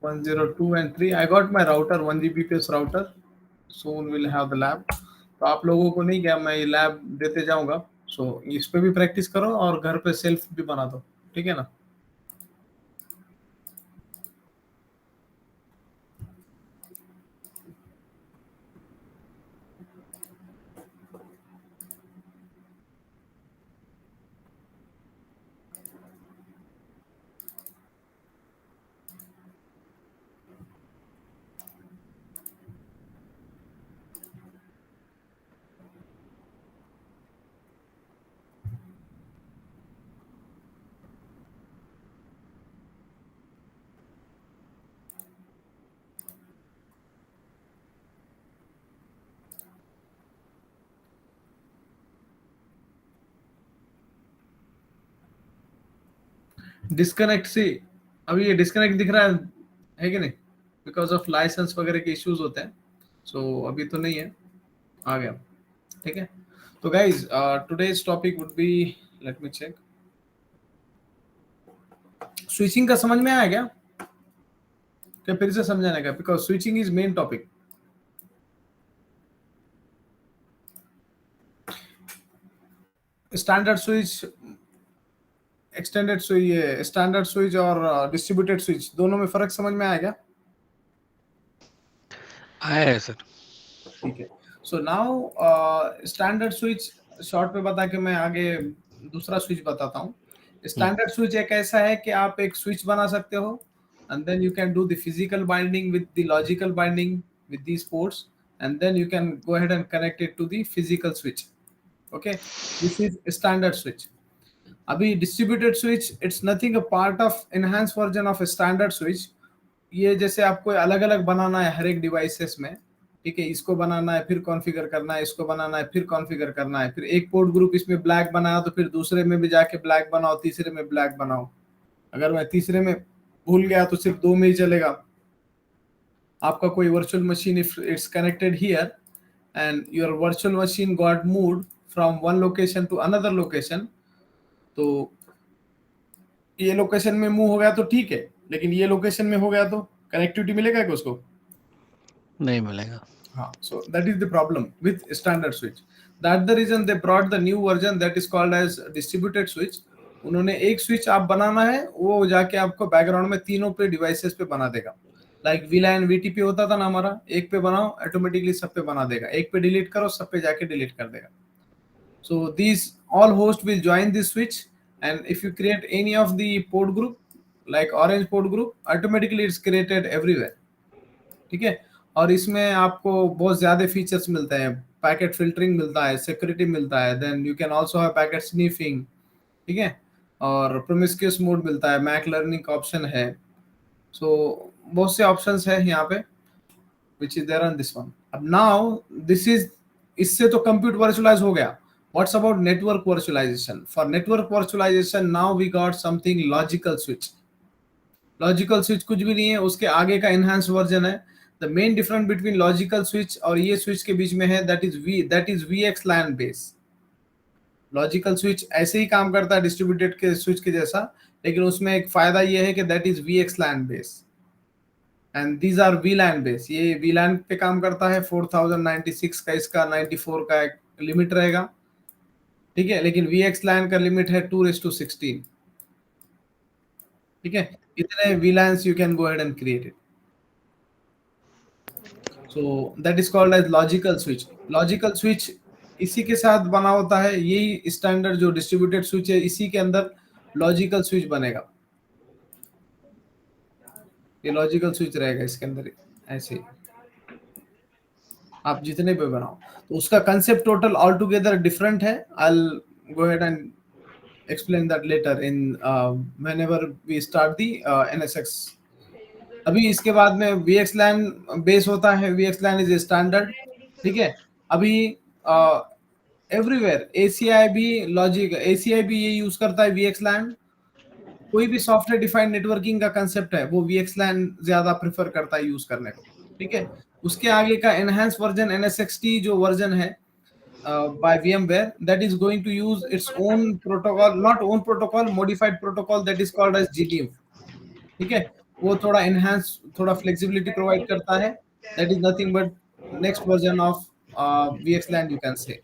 102 and 3. I got my router, 1 Gbps router. Soon we'll have the lab. तो आप लोगों को नहीं क्या मैं ये लैब देते जाऊंगा. सो इस पे भी प्रैक्टिस करो और घर पे सेल्फ भी बना दो. ठीक है ना. डिस्कनेक्ट से अभी ये डिस्कनेक्ट दिख रहा है कि नहीं. बिकॉज ऑफ लाइसेंस वगैरह के इश्यूज होते हैं. सो अभी तो नहीं है, आ गया. ठीक है. तो guys today's topic would be, let me check. Switching का समझ में आया क्या फिर से समझाने का, because switching is main topic. Standard switch, extended switch, standard switch और डिस्ट्रीब्यूटेड स्विच दोनों में फर्क समझ में आया क्या? आया है सर. ठीक है. So now standard switch short पे बता के मैं आगे दूसरा स्विच बताता हूँ. स्टैंडर्ड स्विच एक ऐसा है कि आप एक स्विच बना सकते हो and then you can do the physical binding with the logical binding with these ports, and then you can go ahead and connect it to the physical switch. Okay, this is standard switch. अभी distributed switch, it's nothing a part of enhanced version of a standard switch. ये जैसे आपको अलग अलग बनाना है हर एक devices में. ठीक है, इसको बनाना है फिर कॉन्फ़िगर करना है, इसको बनाना है फिर कॉन्फ़िगर करना है, फिर एक पोर्ट ग्रुप इसमें ब्लैक बनाया तो फिर दूसरे में भी जाके ब्लैक बनाओ, तीसरे में ब्लैक बनाओ. अगर मैं तीसरे में भूल गया तो सिर्फ 2 में ही चलेगा. आपका कोई virtual machine, if it's connected here and your virtual machine got moved from one location to another location, तो ये लोकेशन में मूव हो गया तो ठीक है, लेकिन ये लोकेशन में हो गया तो कनेक्टिविटी मिलेगा क्या उसको? नहीं मिलेगा. हाँ. So that is the problem with standard switch. That the reason they brought the new version that is called as distributed switch. उन्होंने एक स्विच आप बनाना है, वो जाके आपको बैकग्राउंड में तीनों पे डिवाइसेस पे बना देगा. लाइक वीलैन वीटीपी होता था ना हमारा, एक पे बनाओ ऑटोमेटिकली सब पे बना देगा, एक पे डिलीट करो सब पे जाके डिलीट कर देगा. So this all host will join this switch, and if you create any of the port group like orange port group, automatically it's created everywhere. ठीक है. और इसमें आपको बहुत ज्यादा फीचर्स मिलते हैं. पैकेट फिल्टरिंग मिलता है, सिक्योरिटी मिलता है, then you can also have packet sniffing. ठीक है. और प्रोमिस्क्यूअस मोड मिलता है, मैक लर्निंग का ऑप्शन है. सो बहुत से ऑप्शंस है यहाँ पे which is there on this one. अब now this is, इससे तो कंप्यूट वर्चुअलाइज हो गया. What's about network virtualization? For network virtualization now we got something logical switch. Logical switch कुछ भी नहीं है, उसके आगे का एनहांस वर्जन है. The main difference between logical switch और ये स्विच के बीच में है, that is VXLAN base. Logical switch ऐसे ही काम करता है डिस्ट्रीब्यूटेड के स्विच के जैसा, लेकिन उसमें एक फायदा ये है कि that is VXLAN base and these are VLAN base. ये VLAN पे काम करता है. 4096 का, इसका 94 का एक लिमिट रहेगा. ठीक है, लेकिन VXLAN का लिमिट है 2:16. ठीक है, इतने VLANs you can go ahead and create it. So that is called as logical switch. Logical switch इसी के साथ बना होता है. यही स्टैंडर्ड जो डिस्ट्रीब्यूटेड स्विच है, इसी के अंदर लॉजिकल स्विच बनेगा. ये लॉजिकल स्विच रहेगा इसके अंदर. ऐसे आप जितने पे बनाओ तो उसका concept total all together different है. I will go ahead and explain that later in whenever we start the NSX. अभी इसके बाद में VXLAN बेस होता है. VXLAN is standard. ठीक है. अभी एवरीवेयर ACI भी ACI भी ये यूज करता है VXLAN. कोई भी सॉफ्टवेयर डिफाइंड नेटवर्किंग का कंसेप्ट है वो VXLAN ज्यादा प्रेफर करता है यूज करने को. ठीक है. उसके आगे का एनहांस वर्जन NSXT जो वर्जन है by VMware, that is going to use its own protocol, not own protocol, modified protocol that is called as GDM. ठीक है. वो थोड़ा एनहांस, थोड़ा फ्लेक्सिबिलिटी प्रोवाइड करता है. That is nothing but next version of VXLAN you can say.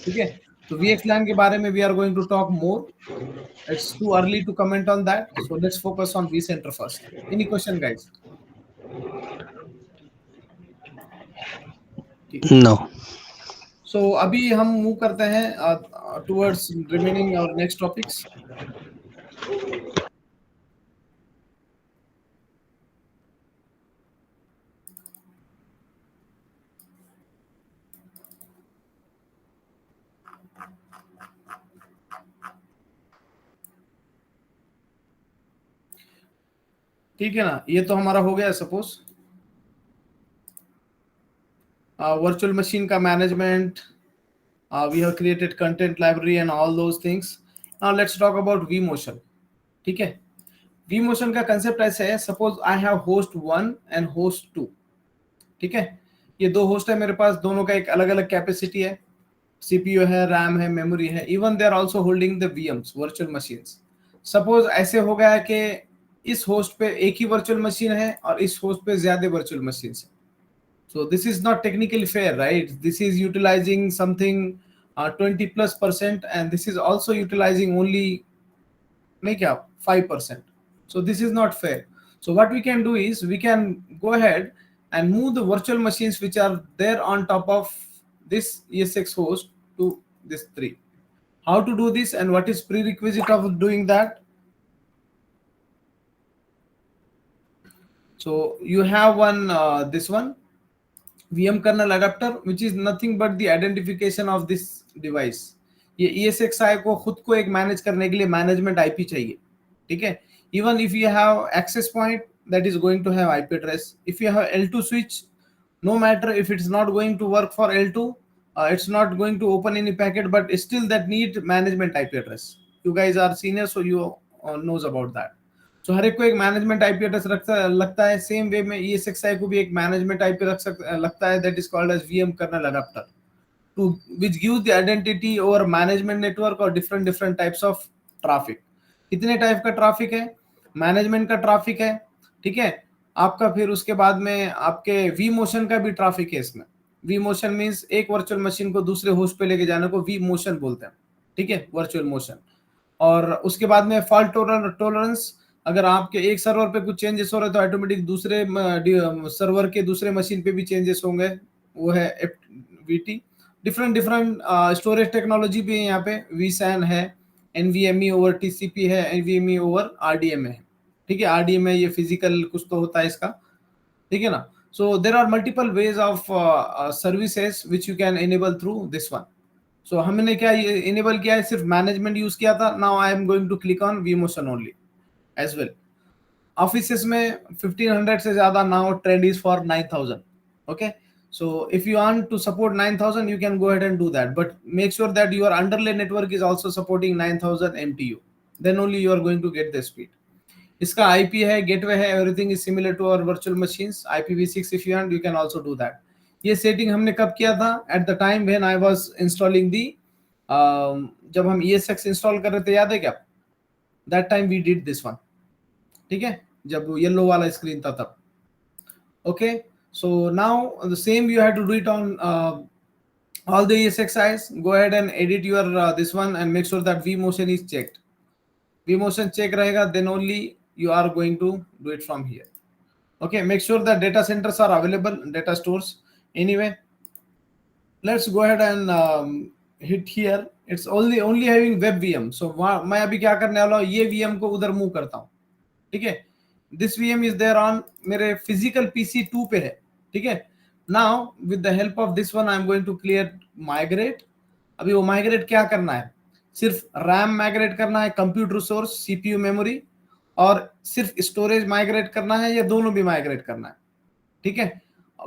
ठीक है, तो VXLAN के बारे में we are going to talk more. It's too early to comment on that, so let's focus on vCenter first. Any question, guys? No. So अभी हम move करते हैं towards remaining our next topics. ठीक है ना, ये तो हमारा हो गया. सपोज वर्चुअल मशीन का management, we have created content library and all those things. Now let's talk about vMotion. ठीक है, vMotion का कंसेप्ट ऐसे है. Suppose I have host 1 and host 2. ठीक है, ये दो होस्ट है मेरे पास, दोनों का एक अलग अलग कैपेसिटी है, CPU है, रैम है, मेमोरी है. Even they are also holding the VMs, virtual machines. Suppose ऐसे हो गया है कि इस होस्ट पे एक ही वर्चुअल मशीन है और इस होस्ट पे ज्यादा वर्चुअल मशीन है. So this is not technically fair, right? This is utilizing something 20+%, and this is also utilizing only नहीं क्या 5%. So this is not fair. So what we can do is we can go ahead and move the virtual machines which are there on top of this ESX host to this 3. How to do this and what is prerequisite of doing that? So you have one this one VM kernel adapter, which is nothing but the identification of this device. ये ESXi को खुद को एक manage करने के लिए management IP चाहिए. ठीक है, even if you have access point, that is going to have IP address. If you have L2 switch, no matter if it's not going to work for L2, it's not going to open any packet, but still that need management IP address. You guys are senior, so you knows about that. So हर एक को एक management IP address लगता है. Same way में ESXi को भी एक management IP लगता है. That is called as VM kernel adapter, to which gives the identity over management network और डिफरेंट टाइप्स ऑफ ट्रैफिक. कितने टाइप का ट्रैफिक है? मैनेजमेंट का ट्रैफिक है. ठीक है, आपका फिर उसके बाद में आपके vMotion का भी ट्रैफिक है इसमें. vMotion मींस एक वर्चुअल मशीन को दूसरे होस्ट पे लेके जाने को vMotion बोलते हैं. ठीक है, वर्चुअल मोशन. और उसके बाद में फॉल्ट टॉलरेंस. अगर आपके एक सर्वर पे कुछ चेंजेस हो रहे तो ऑटोमेटिक दूसरे सर्वर के दूसरे मशीन पे भी चेंजेस होंगे. वो है FTP. डिफरेंट स्टोरेज टेक्नोलॉजी भी है यहाँ पे. vSAN है, NVMe ओवर TCP है, NVMe ओवर RDMA है. ठीक है, RDMA ये फिजिकल कुछ तो होता है इसका. ठीक है ना. So there are multiple ways of services which you can enable through this one. So हमने क्या इनेबल किया है? सिर्फ मैनेजमेंट यूज किया था. Now I am going to click on vMotion only as well. Offices में 1500 से ज्यादा now trend is for 9000. Okay, so if you want to support 9000 you can go ahead and do that, but make sure that your underlay network is also supporting 9000 MTU. Then only you are going to get the speed. इसका IP है, gateway है, everything is similar to our virtual machines. IPv6 if you want you can also do that. ये setting हमने कब किया था? At the time when I was installing the जब हम ESX इंस्टॉल कर रहे थे, याद है क्या? That time we did this one. ठीक है, जब येलो वाला स्क्रीन था तब. Okay, so now the same you have to do it on all the ESXis. Go ahead and edit your this one and make sure that vMotion is checked. vMotion check रहेगा, then only you are going to do it from here. Okay, make sure that data centers are available, data stores. Anyway, let's go ahead and hit here. It's only having web VM. So मैं अभी क्या करने वाला हूँ, ये VM को उधर move करता हूँ. ठीक है, this VM is there on मेरे फिजिकल PC 2 पे है. ठीक है, now with the help of this one I am going to clear migrate. अभी वो माइग्रेट क्या करना है? सिर्फ रैम माइग्रेट करना है, कंप्यूटर रिसोर्स, CPU मेमोरी, और सिर्फ स्टोरेज माइग्रेट करना है, या दोनों भी माइग्रेट करना है? ठीक है,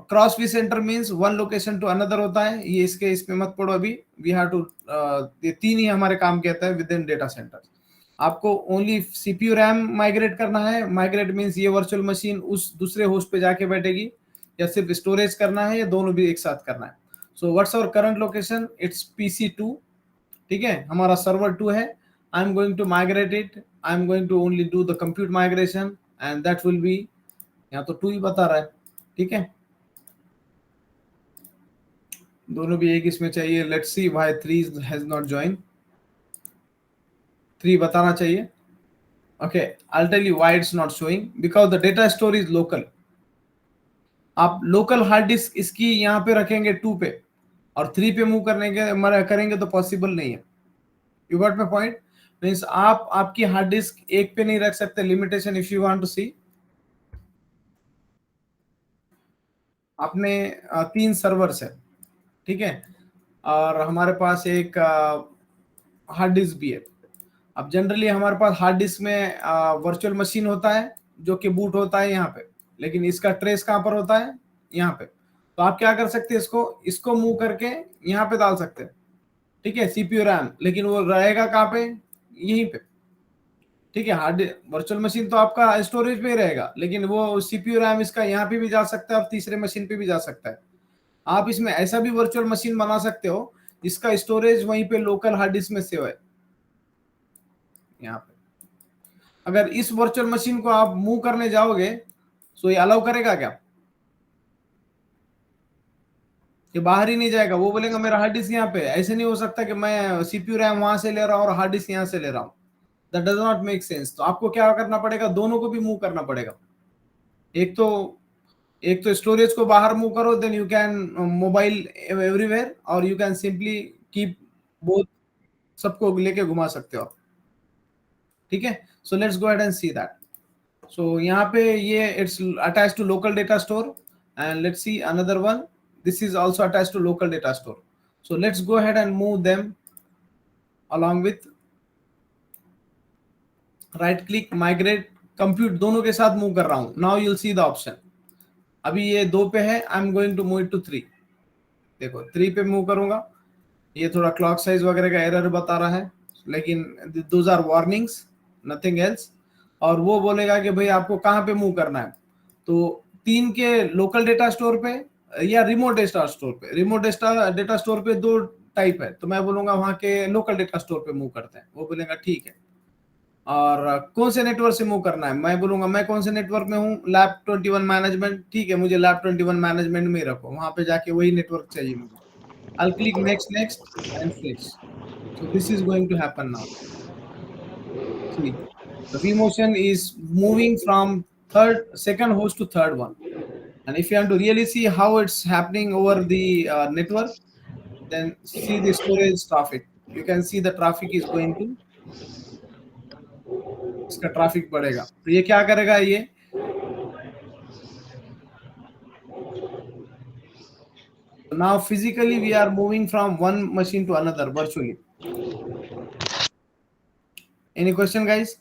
cross vCenter means one location to another होता है. ये इसमें मत पड़ो अभी. वी हैव टू ये तीन ही हमारे काम कहता है विद इन डेटा सेंटर. आपको ओनली CPU रैम माइग्रेट करना है. माइग्रेट मींस ये वर्चुअल मशीन उस दूसरे होस्ट पे जाके बैठेगी, या सिर्फ स्टोरेज करना है, या दोनों भी एक साथ करना है. So what's our current location? It's PC 2. ठीक है, हमारा सर्वर 2 है. I am going to migrate it. I am going to only do the compute migration and that will be, यहाँ तो 2 ही बता रहा है, ठीक है, दोनों भी एक इसमें चाहिए. Let's see why 3 has not join. 3 बताना चाहिए. Okay, I tell you why it's not showing, because the data store is local. आप लोकल हार्ड डिस्क इसकी यहाँ पे रखेंगे 2 पे और 3 पे मूव करेंगे तो पॉसिबल नहीं है. You got my point. Means आप आपकी हार्ड डिस्क एक पे नहीं रख सकते. Limitation if you want to see, आपने 3 सर्वर्स है, ठीक है, और हमारे पास एक हार्ड डिस्क भी है. अब जनरली हमारे पास हार्ड डिस्क में वर्चुअल मशीन होता है जो कि बूट होता है यहाँ पे, लेकिन इसका ट्रेस कहाँ पर होता है, यहाँ पे. तो आप क्या कर सकते हैं, इसको मूव करके यहाँ पे डाल सकते हैं, ठीक है, सीपीयू रैम, लेकिन वो रहेगा कहाँ पे, यहीं पे, ठीक है. हार्ड वर्चुअल मशीन तो आपका स्टोरेज पे ही रहेगा, लेकिन वो सीपीयू रैम इसका यहाँ पे भी जा सकता है और तीसरे मशीन पे भी जा सकता है. आप इसमें ऐसा भी वर्चुअल मशीन बना सकते हो जिसका स्टोरेज वहीं पे लोकल हार्ड डिस्क में सेव है. यहाँ पे अगर इस वर्चुअल मशीन को आप मूव करने जाओगे तो ये अलाउ करेगा क्या, ये बाहर ही नहीं जाएगा. वो बोलेगा मेरा हार्ड डिस्क यहाँ पे. ऐसे नहीं हो सकता कि मैं सीपीयू रैम वहां से ले रहा हूँ और हार्ड डिस्क यहाँ से ले रहा हूँ. That does not make sense. तो आपको क्या करना पड़ेगा, दोनों को भी मूव करना पड़ेगा. एक तो स्टोरेज को बाहर मूव करो, then you can mobile everywhere, और you can simply keep both, सबको लेके घुमा सकते हो, ठीक है. So let's go ahead and see that. So यहाँ पे ये it's attached to local data store, and let's see another one. This is also attached to local data store. So let's go ahead and move them along with right click, migrate, compute, दोनों के साथ move कर रहा हूं. Now you'll see the option. अभी ये 2 पे है, I am going to move it to 3. देखो 3 पे मूव करूंगा, ये थोड़ा क्लॉक साइज वगैरह का एरर बता रहा है, लेकिन those are warnings, nothing else. और वो बोलेगा कि भाई आपको कहाँ पे मूव करना है. तो 3 के लोकल डेटा स्टोर पे या रिमोट डेटा स्टोर पे. रिमोट डेटा स्टोर पे 2 टाइप है, तो मैं बोलूंगा वहां के लोकल डेटा स्टोर पे मूव करते हैं. वो बोलेगा ठीक है. और कौन से नेटवर्क से मूव करना है, मैं बोलूंगा मैं कौन से नेटवर्क में हूँ, लैब 21 मैनेजमेंट, ठीक है, मुझे लैब 21 मैनेजमेंट में रखो, वहां पे जाके वही नेटवर्क चाहिए मुझे. I'll click next and finish. So this is going to happen now. See, the vMotion is moving from second host to third one. And if you want to really see how it's happening over the network, then see the storage traffic. You can see the traffic is going to, इसका traffic बढ़ेगा. तो ये क्या करेगा, ये now physically we are moving from one machine to another virtually. Any question guys?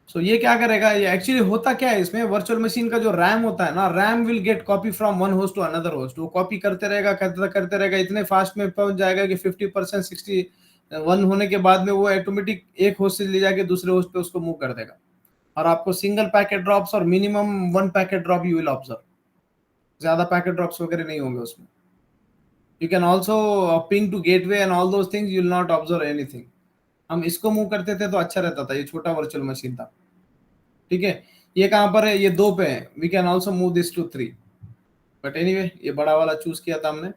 So ये क्या करेगा, ये एक्चुअली होता क्या है इसमें, वर्चुअल मशीन का जो रैम होता है ना, RAM will get copy from one host to another host. वो कॉपी करते रहेगा, इतने फास्ट में पहुंच जाएगा कि 50% 61 होने के बाद में वो ऑटोमेटिक एक होस्ट से ले जाके दूसरे होस्ट पे उसको मूव कर देगा. और आपको सिंगल पैकेट ड्रॉप्स और minimum 1 packet drop you will observe. ज्यादा पैकेट ड्रॉप्स वगैरह नहीं होंगे उसमें. You can also ping to gateway and all those things, you will not observe anything. हम इसको मूव करते थे तो अच्छा रहता था, ये छोटा वर्चुअल मशीन था, ठीक है. ये कहां पर है, ये 2 पे है. We can also move this to 3, but anyway ये बड़ा वाला चूज किया था हमने.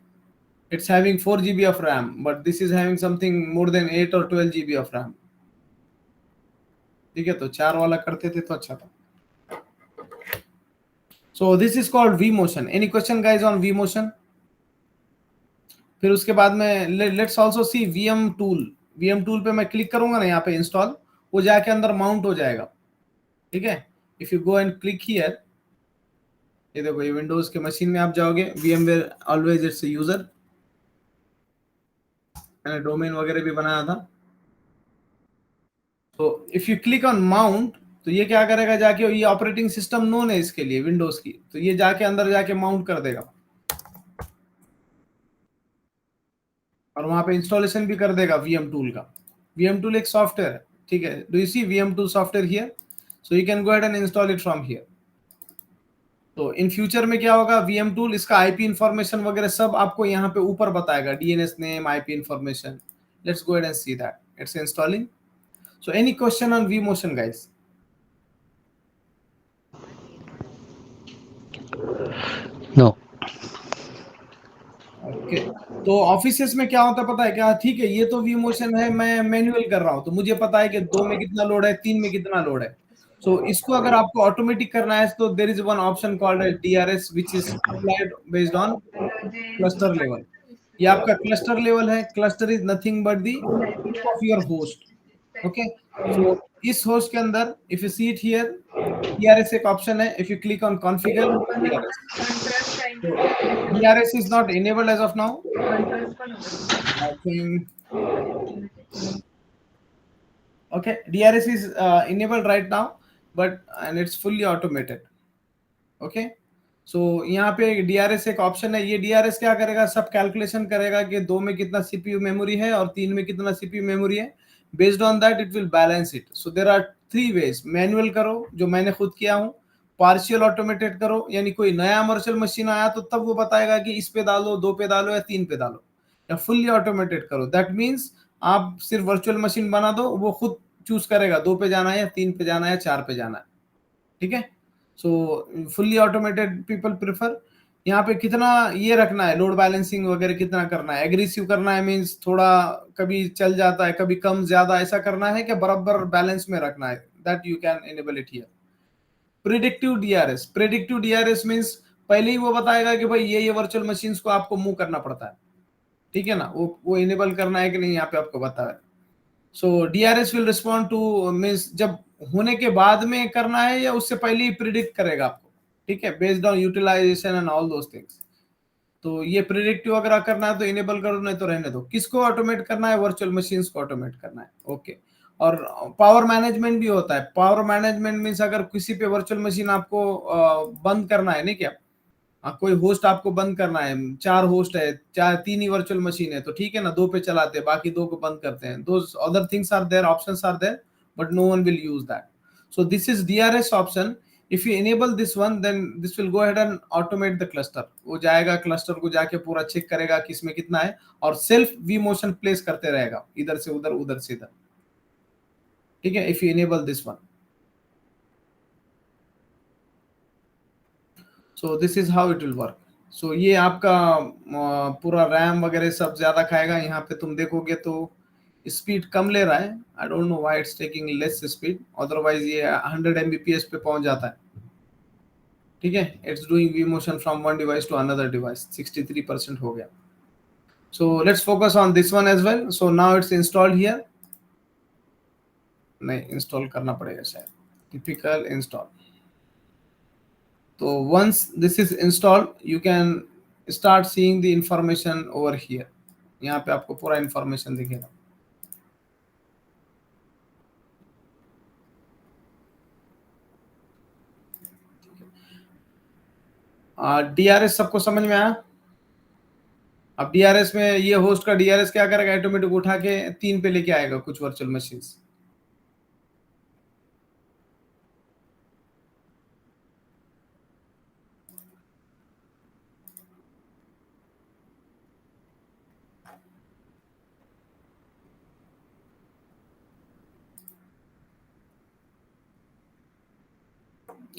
It's having 4 GB of RAM, but this is having something more than 8 और 12 GB ऑफ रैम, ठीक है. तो 4 वाला करते थे तो अच्छा था. So this is called vMotion. Any question guys on vMotion? फिर उसके बाद में let's also C VM tool. VM tool पे मैं क्लिक करूंगा ना, यहाँ पे इंस्टॉल, वो जाके अंदर माउंट हो जाएगा, ठीक है. If you go and click here, ये देखो ये विंडोज के मशीन में आप जाओगे, VMware ऑलवेज इट्स यूजर, मैंने डोमेन वगैरह भी बनाया था. तो if you click on mount, तो ये क्या करेगा, जाके ये ऑपरेटिंग सिस्टम नोन है इसके लिए विंडोज की, तो ये जाके अंदर जाके माउंट कर देगा और वहां पे इंस्टॉलेशन भी कर देगा VM टूल का. VM टूल एक सॉफ्टवेयर है, ठीक है. Do you see VM tool software here? So you can go ahead and install it from here. तो इन फ्यूचर में क्या होगा, VM टूल इसका IP इंफॉर्मेशन वगैरह सब आपको यहाँ पे ऊपर बताएगा, DNS name, IP information. Let's go ahead and see that. It's installing. So any question on vMotion, guys? No. Okay, तो ऑफिसेस में क्या होता है पता है क्या? ठीक है, ये तो vMotion है, मैं मैनुअल कर रहा हूं, तो मुझे पता है कि 2 में कितना लोड है, 3 में कितना लोड है। सो इसको अगर आपको ऑटोमेटिक करना है तो there is one option called as DRS which is applied based on cluster level. ये आपका क्लस्टर लेवल है। Cluster is nothing but the group of your host. Okay, so इस होस्ट के अंदर if you see it here, DRS एक option है। If you click on configure DRS, so DRS is not enabled as of now. I think okay, DRS is enabled right now, but and it's fully automated. Okay, so यहाँ पे DRS एक option है। ये DRS क्या करेगा? सब calculation करेगा कि 2 में कितना CPU मेमोरी है और 3 में कितना CPU मेमोरी है। Based on that it will balance it. So there are 3 ways. Manual करो, जो मैंने खुद किया हूँ। पार्शियल ऑटोमेटेड करो, यानी कोई नया वर्चुअल मशीन आया तो तब वो बताएगा कि इस पे डालो, 2 पे डालो या 3 पे डालो। या फुल्ली ऑटोमेटेड करो, दैट मीन्स आप सिर्फ वर्चुअल मशीन बना दो, वो खुद चूज करेगा 2 पे जाना है या 3 पे जाना है या 4 पे जाना है। ठीक है, सो फुल्ली ऑटोमेटेड पीपल प्रेफर। यहाँ पे कितना ये रखना है, लोड बैलेंसिंग वगैरह कितना करना है, एग्रेसिव करना है मींस थोड़ा कभी चल जाता है, कभी कम ज्यादा, ऐसा करना है कि बराबर बैलेंस में रखना है, that you can enable it here. Predictive DRS means पहले ही वो बताएगा कि भाई ये वर्चुअल मशीन्स को आपको मूव करना पड़ता है। ठीक है ना, वो इनेबल करना है कि नहीं, यहाँ पे आपको बता है। So DRS will respond to means जब होने के बाद में करना है या उससे पहले ही प्रिडिक्ट करेगा आपको। ठीक है, based on utilization and all those things. तो ये प्रिडिक्टिव अगर करना है तो इनेबल करो, नहीं तो रहने दो। किसको ऑटोमेट करना है? वर्चुअल मशीन्स को ऑटोमेट करना है। ओके, और पावर मैनेजमेंट भी होता है। पावर मैनेजमेंट मींस अगर किसी पे वर्चुअल मशीन आपको बंद करना है, नहीं क्या, कोई होस्ट आपको बंद करना है, 4 होस्ट है, 3 ही वर्चुअल मशीन है, तो ठीक है ना, 2 पे चलाते हैं, बाकी 2 को बंद करते हैं। Those other things are there, options are there, but no one will use that. So this is DRS option. If you enable this one, then this will go ahead and automate the cluster। वो जाएगा cluster को जाके पूरा check करेगा कि इसमें कितना है, और सेल्फ vMotion प्लेस करते रहेगा, इधर से उधर, उधर से इधर। ठीक है, if you enable this one। So this is how it will work. So ये आपका पूरा रैम वगैरह सब ज्यादा खाएगा। यहाँ पे तुम देखोगे तो स्पीड कम ले रहा है। I don't know why it's taking less speed, otherwise ये 100 Mbps पे पहुंच जाता है। ठीक है, इट्स डूइंग vMotion from one device to another device. 63% हो गया। So let's focus on this one as well. So now it's installed here. नहीं, इंस्टॉल करना पड़ेगा शायद। Typical install. So once this is installed, you can start seeing the information over here। यहाँ पे आपको पूरा information दिखेगा। DRS सबको समझ में आया? अब DRS में ये होस्ट का DRS क्या करेगा? ऑटोमेटिक उठा के 3 पे लेके आएगा कुछ वर्चुअल मशीन्स।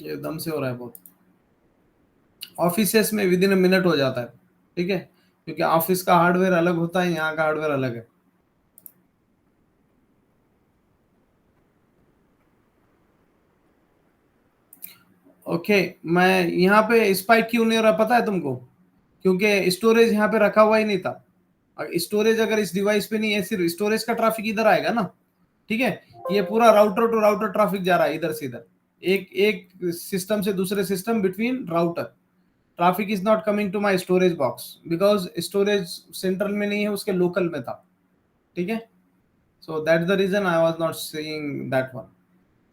ये दम से हो रहा है बहुत। ऑफिसेस में विद इन अ मिनट हो जाता है। ठीक है, क्योंकि ऑफिस का हार्डवेयर अलग होता है, यहाँ का हार्डवेयर अलग है। ओके, मैं यहाँ पे स्पाइक क्यों नहीं हो रहा पता है तुमको? क्योंकि स्टोरेज यहाँ पे रखा हुआ ही नहीं था। स्टोरेज अगर इस डिवाइस पे नहीं है, सिर्फ स्टोरेज का ट्रैफिक इधर आएगा ना। ठीक है, ये पूरा राउटर टू राउटर ट्रैफिक जा रहा है इधर से इधर, एक एक सिस्टम से दूसरे system, between router. Traffic is not coming to my storage box because storage central में नहीं है, उसके लोकल में था। ठीक है, so that's the reason I was not seeing that one.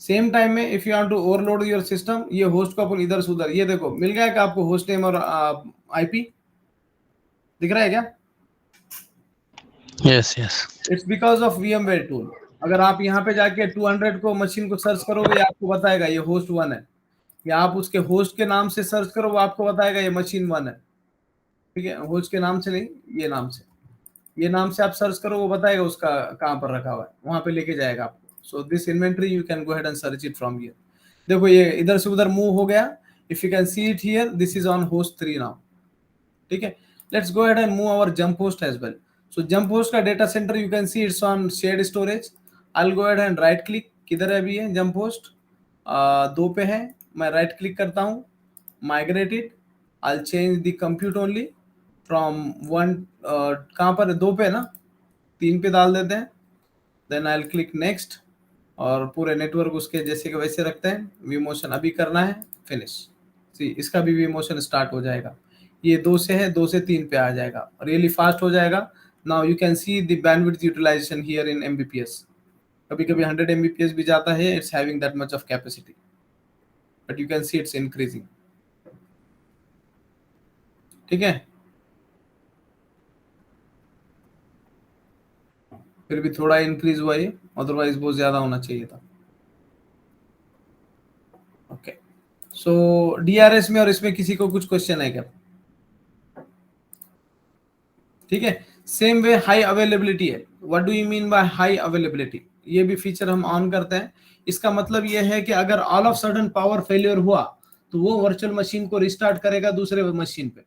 Same time में if you want to overload your system, ये होस्ट को अपन इधर से उधर, ये देखो मिल गया क्या आपको होस्ट नेम और आईपी दिख रहा है क्या? Yes, yes. It's because of VMware tool. अगर आप यहाँ पे जाके 200 को मशीन को सर्च करोगे, आपको बताएगा ये होस्ट 1 है। या आप उसके होस्ट के नाम से सर्च करो, वो आपको बताएगा ये मशीन 1 है। ठीक है, होस्ट के नाम से नहीं, ये नाम से, ये नाम से आप सर्च करो, वो बताएगा उसका कहाँ पर रखा हुआ है, वहां पे लेके जाएगा आपको। So this inventory you can go ahead and search it from here. देखो ये इधर से उधर मूव हो गया. If you can see it here, this is on host 3 now. ठीक है. Let's go ahead and move our jump host as well. So jump host का data center you can see it's on shared storage. I'll go ahead and right click. किधर है अभी ये jump host? 2 पे है. मैं right click करता हूँ. Migrate it. I'll change the compute only from 1. कहाँ पर है? 2 पे है ना. 3 पे डाल देते हैं. देन आई क्लिक नेक्स्ट और पूरे नेटवर्क उसके जैसे के वैसे रखते हैं. वी मोशन अभी करना है. फिनिश. सी इसका भी वी मोशन स्टार्ट हो जाएगा. ये 2 से है, 2 से 3 पे आ जाएगा. रियली फास्ट हो जाएगा. Now you can see the bandwidth utilization here in Mbps. कभी कभी 100 एमबीपीएस भी जाता है. It's having that much of capacity, but you can see it's increasing. ठीक है. फिर भी थोड़ा इंक्रीज हुआ ये, अदरवाइज बहुत ज्यादा होना चाहिए था. ओके. सो डीआरएस में और इसमें किसी को कुछ क्वेश्चन है क्या? ठीक है. सेम वे हाई अवेलेबिलिटी है. What do you mean by high availability? ये भी फीचर हम ऑन करते हैं. इसका मतलब ये है कि अगर all of sudden power failure हुआ तो वो वर्चुअल मशीन को रिस्टार्ट करेगा दूसरे मशीन पे.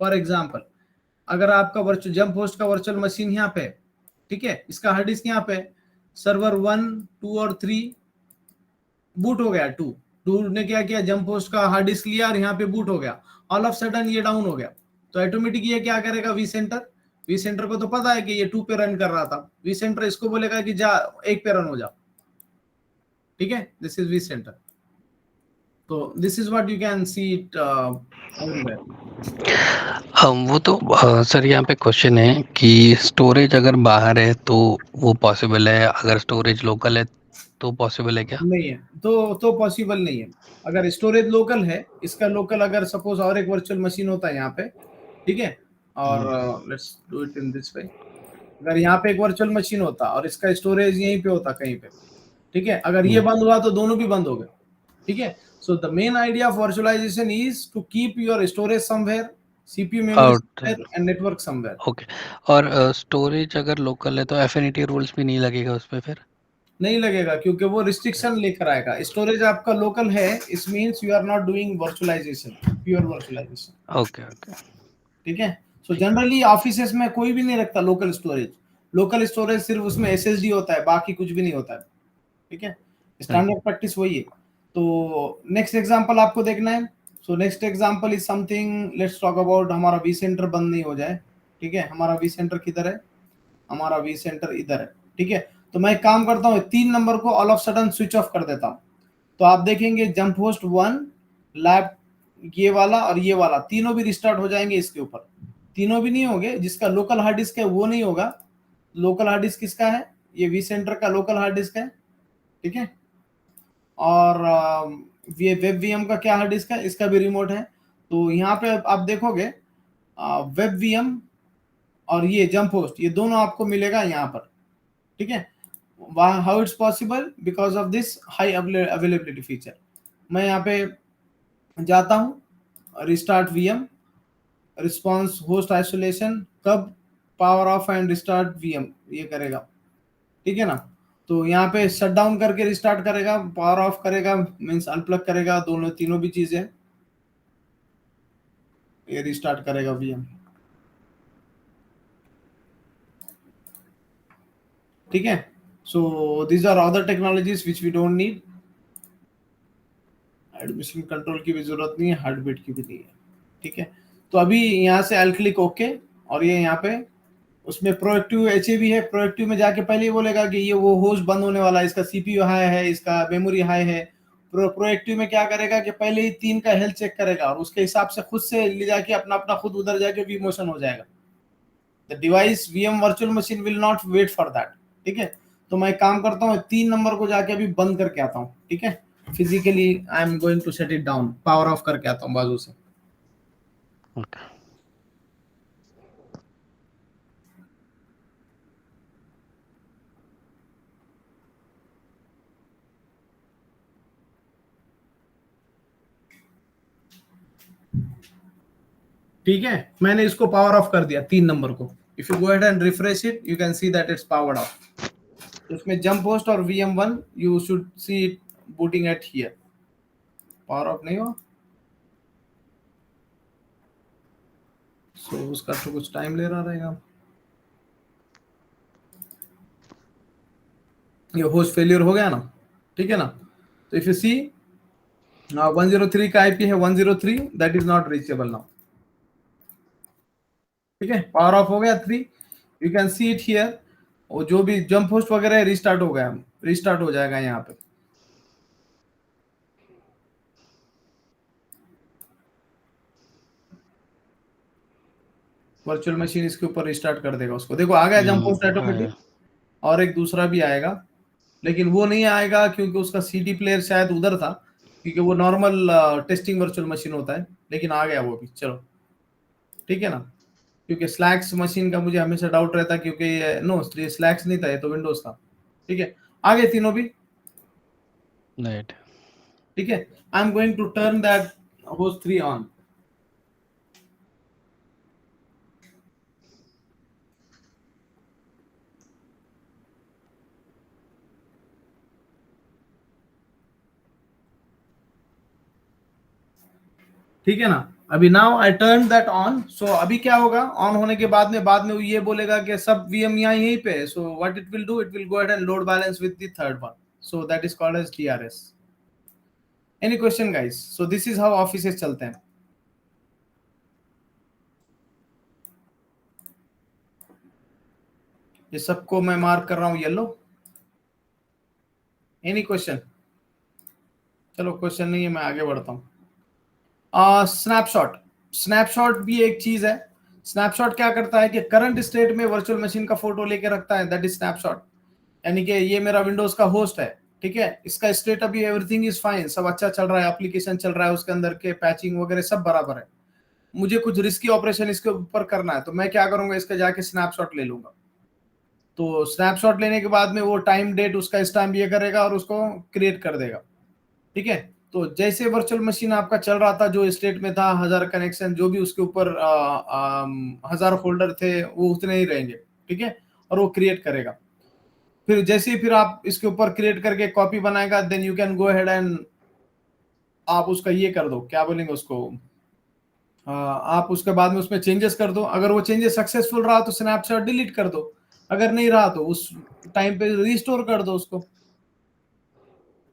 फॉर एग्जांपल, अगर आपका वर्चुअल जंप होस्ट का वर्चुअल मशीन यहाँ पे, ठीक है, इसका हार्ड डिस्क यहाँ पे, सर्वर 1, 2 और 3 बूट हो गया. 2 ने क्या किया, जंप होस्ट का हार्ड डिस्क लिया और यहाँ पे बूट हो गया. ऑल ऑफ सडन ये डाउन हो गया तो ऑटोमेटिक ये क्या करेगा, वी सेंटर को तो पता है कि ये 2 पे रन कर रहा था. वी सेंटर इसको बोलेगा कि जा 1 पे रन हो जा. ठीक है. This is V center. तो this is what you can see it everywhere. वो तो सर यहाँ पे क्वेश्चन है कि स्टोरेज अगर बाहर है तो वो पॉसिबल है, अगर स्टोरेज लोकल है तो पॉसिबल है क्या? नहीं है तो पॉसिबल नहीं है. अगर स्टोरेज लोकल है, इसका लोकल अगर सपोज और एक वर्चुअल मशीन होता है यहाँ पे, ठीक है, और let's do it in this way. अगर यहाँ पे एक वर्चुअल मशीन होता और इसका स्टोरेज यहीं पे होता कहीं पे, ठीक है, अगर ये बंद हुआ तो दोनों भी बंद हो गए. ठीक है. So the main idea of virtualization is to keep your storage somewhere, CPU memory somewhere and network somewhere. Okay. और स्टोरेज अगर लोकल है तो एफिनिटी रूल्स भी नहीं लगेगा उस पे? फिर नहीं लगेगा क्योंकि वो रिस्ट्रिक्शन लेकर आएगा. स्टोरेज आपका लोकल है, it means you are not doing virtualization, pure virtualization. Okay. ठीक है. सो जनरली ऑफिसेस में कोई भी नहीं रखता लोकल स्टोरेज. लोकल स्टोरेज सिर्फ उसमें एसएसडी होता है, बाकी कुछ भी नहीं होता है. ठीक है. स्टैंडर्ड प्रैक्टिस वही है. तो नेक्स्ट एग्जांपल आपको देखना है. So next example is something, let's talk about, हमारा वी सेंटर बंद नहीं हो जाए. ठीक है. हमारा वी सेंटर किधर है? हमारा वी सेंटर इधर है. ठीक है. तो मैं एक काम करता हूँ, 3 नंबर को all of sudden switch off कर देता हूँ. तो आप देखेंगे जंप होस्ट 1, लैब, ये वाला और ये वाला, तीनों भी रिस्टार्ट हो जाएंगे. इसके ऊपर तीनों भी नहीं होंगे. जिसका लोकल हार्ड डिस्क है वो नहीं होगा. लोकल हार्ड डिस्क किसका है? ये वी सेंटर का लोकल हार्ड डिस्क है. ठीक है. और ये वेब वीएम का क्या हार्ड डिस्क है? इसका भी रिमोट है. तो यहाँ पे आप देखोगे वेब वीएम और ये जंप होस्ट, ये दोनों आपको मिलेगा यहाँ पर. ठीक है. How it's possible? Because of this high availability feature. मैं यहाँ पे जाता हूँ, restart VM, response host isolation, कब? Power off and restart VM ये करेगा. ठीक है ना. तो यहाँ पे शट डाउन करके रिस्टार्ट करेगा, पावर ऑफ करेगा मींस अनप्लग करेगा, दोनों तीनों भी चीजें. ये रिस्टार्ट करेगा वीएम. ठीक है. So these are other technologies which we don't need. Admission control की भी जरूरत नहीं है, हार्ट बीट की भी नहीं है. ठीक है. तो अभी यहाँ से आई क्लिक ओके, और ये यहाँ पे उसमें प्रोएक्टिव एचएवी है. प्रोएक्टिव में जाके पहले ही बोलेगा कि ये वो होस्ट बंद होने वाला है, इसका सीपीयू हाई है, इसका मेमोरी हाई है. प्रोएक्टिव में क्या करेगा कि पहले ही 3 का हेल्थ चेक करेगा और उसके हिसाब से खुद से ले जाके अपना खुद उधर जाके वी मोशन हो जाएगा. The device VM virtual machine will not wait for that. ठीक है. तो मैं काम करता हूँ, 3 नंबर को जाके अभी बंद करके आता हूँ. ठीक है. Physically I am going to set it down, power off करके आता हूँ बाजू से. ओके. ठीक है. मैंने इसको पावर ऑफ कर दिया 3 नंबर को. If you go ahead and refresh it, you can see that it's powered of. उसमें जंप होस्ट और VM1 you should see it booting eight here. Power of नहीं हो, सो उसका तो कुछ टाइम ले रहा रहेगा। ये होस्ट फेलियर हो गया ना, ठीक है ना। तो इफ यू सी 103 का IP है 103, that is not reachable now. ठीक है, पावर ऑफ हो गया 3, you can see it here. और जो भी जंप होस्ट वगैरह है रिस्टार्ट हो गया, रिस्टार्ट हो जाएगा यहाँ पे। वर्चुअल मशीन इसके ऊपर रिस्टार्ट कर देगा उसको। देखो आ गया जंप होस्ट ऑटोमेटिक, और एक दूसरा भी आएगा, लेकिन वो नहीं आएगा क्योंकि उसका CD प्लेयर शायद उधर था, क्योंकि वो नॉर्मल टेस्टिंग वर्चुअल मशीन होता है। लेकिन आ गया वो भी, चलो ठीक है ना। क्योंकि स्लैक्स मशीन का मुझे हमेशा डाउट रहता, क्योंकि नो ये स्लैक्स नहीं था, ये तो विंडोज था। ठीक है, आ गए तीनों भी। राइट। ठीक है, I am going to turn that host 3 on. ठीक है ना, अभी now I turn that on. So अभी क्या होगा, ऑन होने के बाद में वो ये बोलेगा कि सब VM यहीं पे है। So what it will do, it will go ahead and load balance with the third one. So that is called as DRS। Any question guys? So this is how offices चलते हैं। ये सबको मैं mark कर रहा हूं yellow. Any question? चलो question नहीं है, मैं आगे बढ़ता हूं। स्नैपशॉट, स्नैपशॉट भी एक चीज है। स्नैपशॉट क्या करता है कि करंट स्टेट में वर्चुअल मशीन का फोटो लेके रखता है, दैट इज स्नैपशॉट। यानी कि ये मेरा विंडोज का होस्ट है, ठीक है, इसका स्टेट अभी एवरीथिंग इज फाइन, सब अच्छा चल रहा है, एप्लीकेशन चल रहा है, उसके अंदर के पैचिंग वगैरह सब बराबर है। मुझे कुछ रिस्की ऑपरेशन इसके ऊपर करना है, तो मैं क्या करूंगा, इसका जाके स्नैपशॉट ले लूंगा। तो स्नैपशॉट लेने के बाद में वो टाइम डेट उसका स्टैम्प ये करेगा और उसको क्रिएट कर देगा। ठीक है, तो जैसे वर्चुअल मशीन आपका चल रहा था, जो स्टेट में था, 1000 कनेक्शन जो भी उसके ऊपर 1000 फोल्डर थे, वो उतने ही रहेंगे। ठीक है, और वो क्रिएट करेगा। फिर जैसे ही फिर आप इसके ऊपर क्रिएट करके कॉपी बनाएगा, then you can go ahead and आप उसका ये कर दो, क्या बोलेंगे उसको, आप उसके बाद में उसमें चेंजेस कर दो। अगर वो चेंजेस सक्सेसफुल रहा तो स्नैपशॉट डिलीट कर दो, अगर नहीं रहा तो उस टाइम पे रिस्टोर कर दो उसको।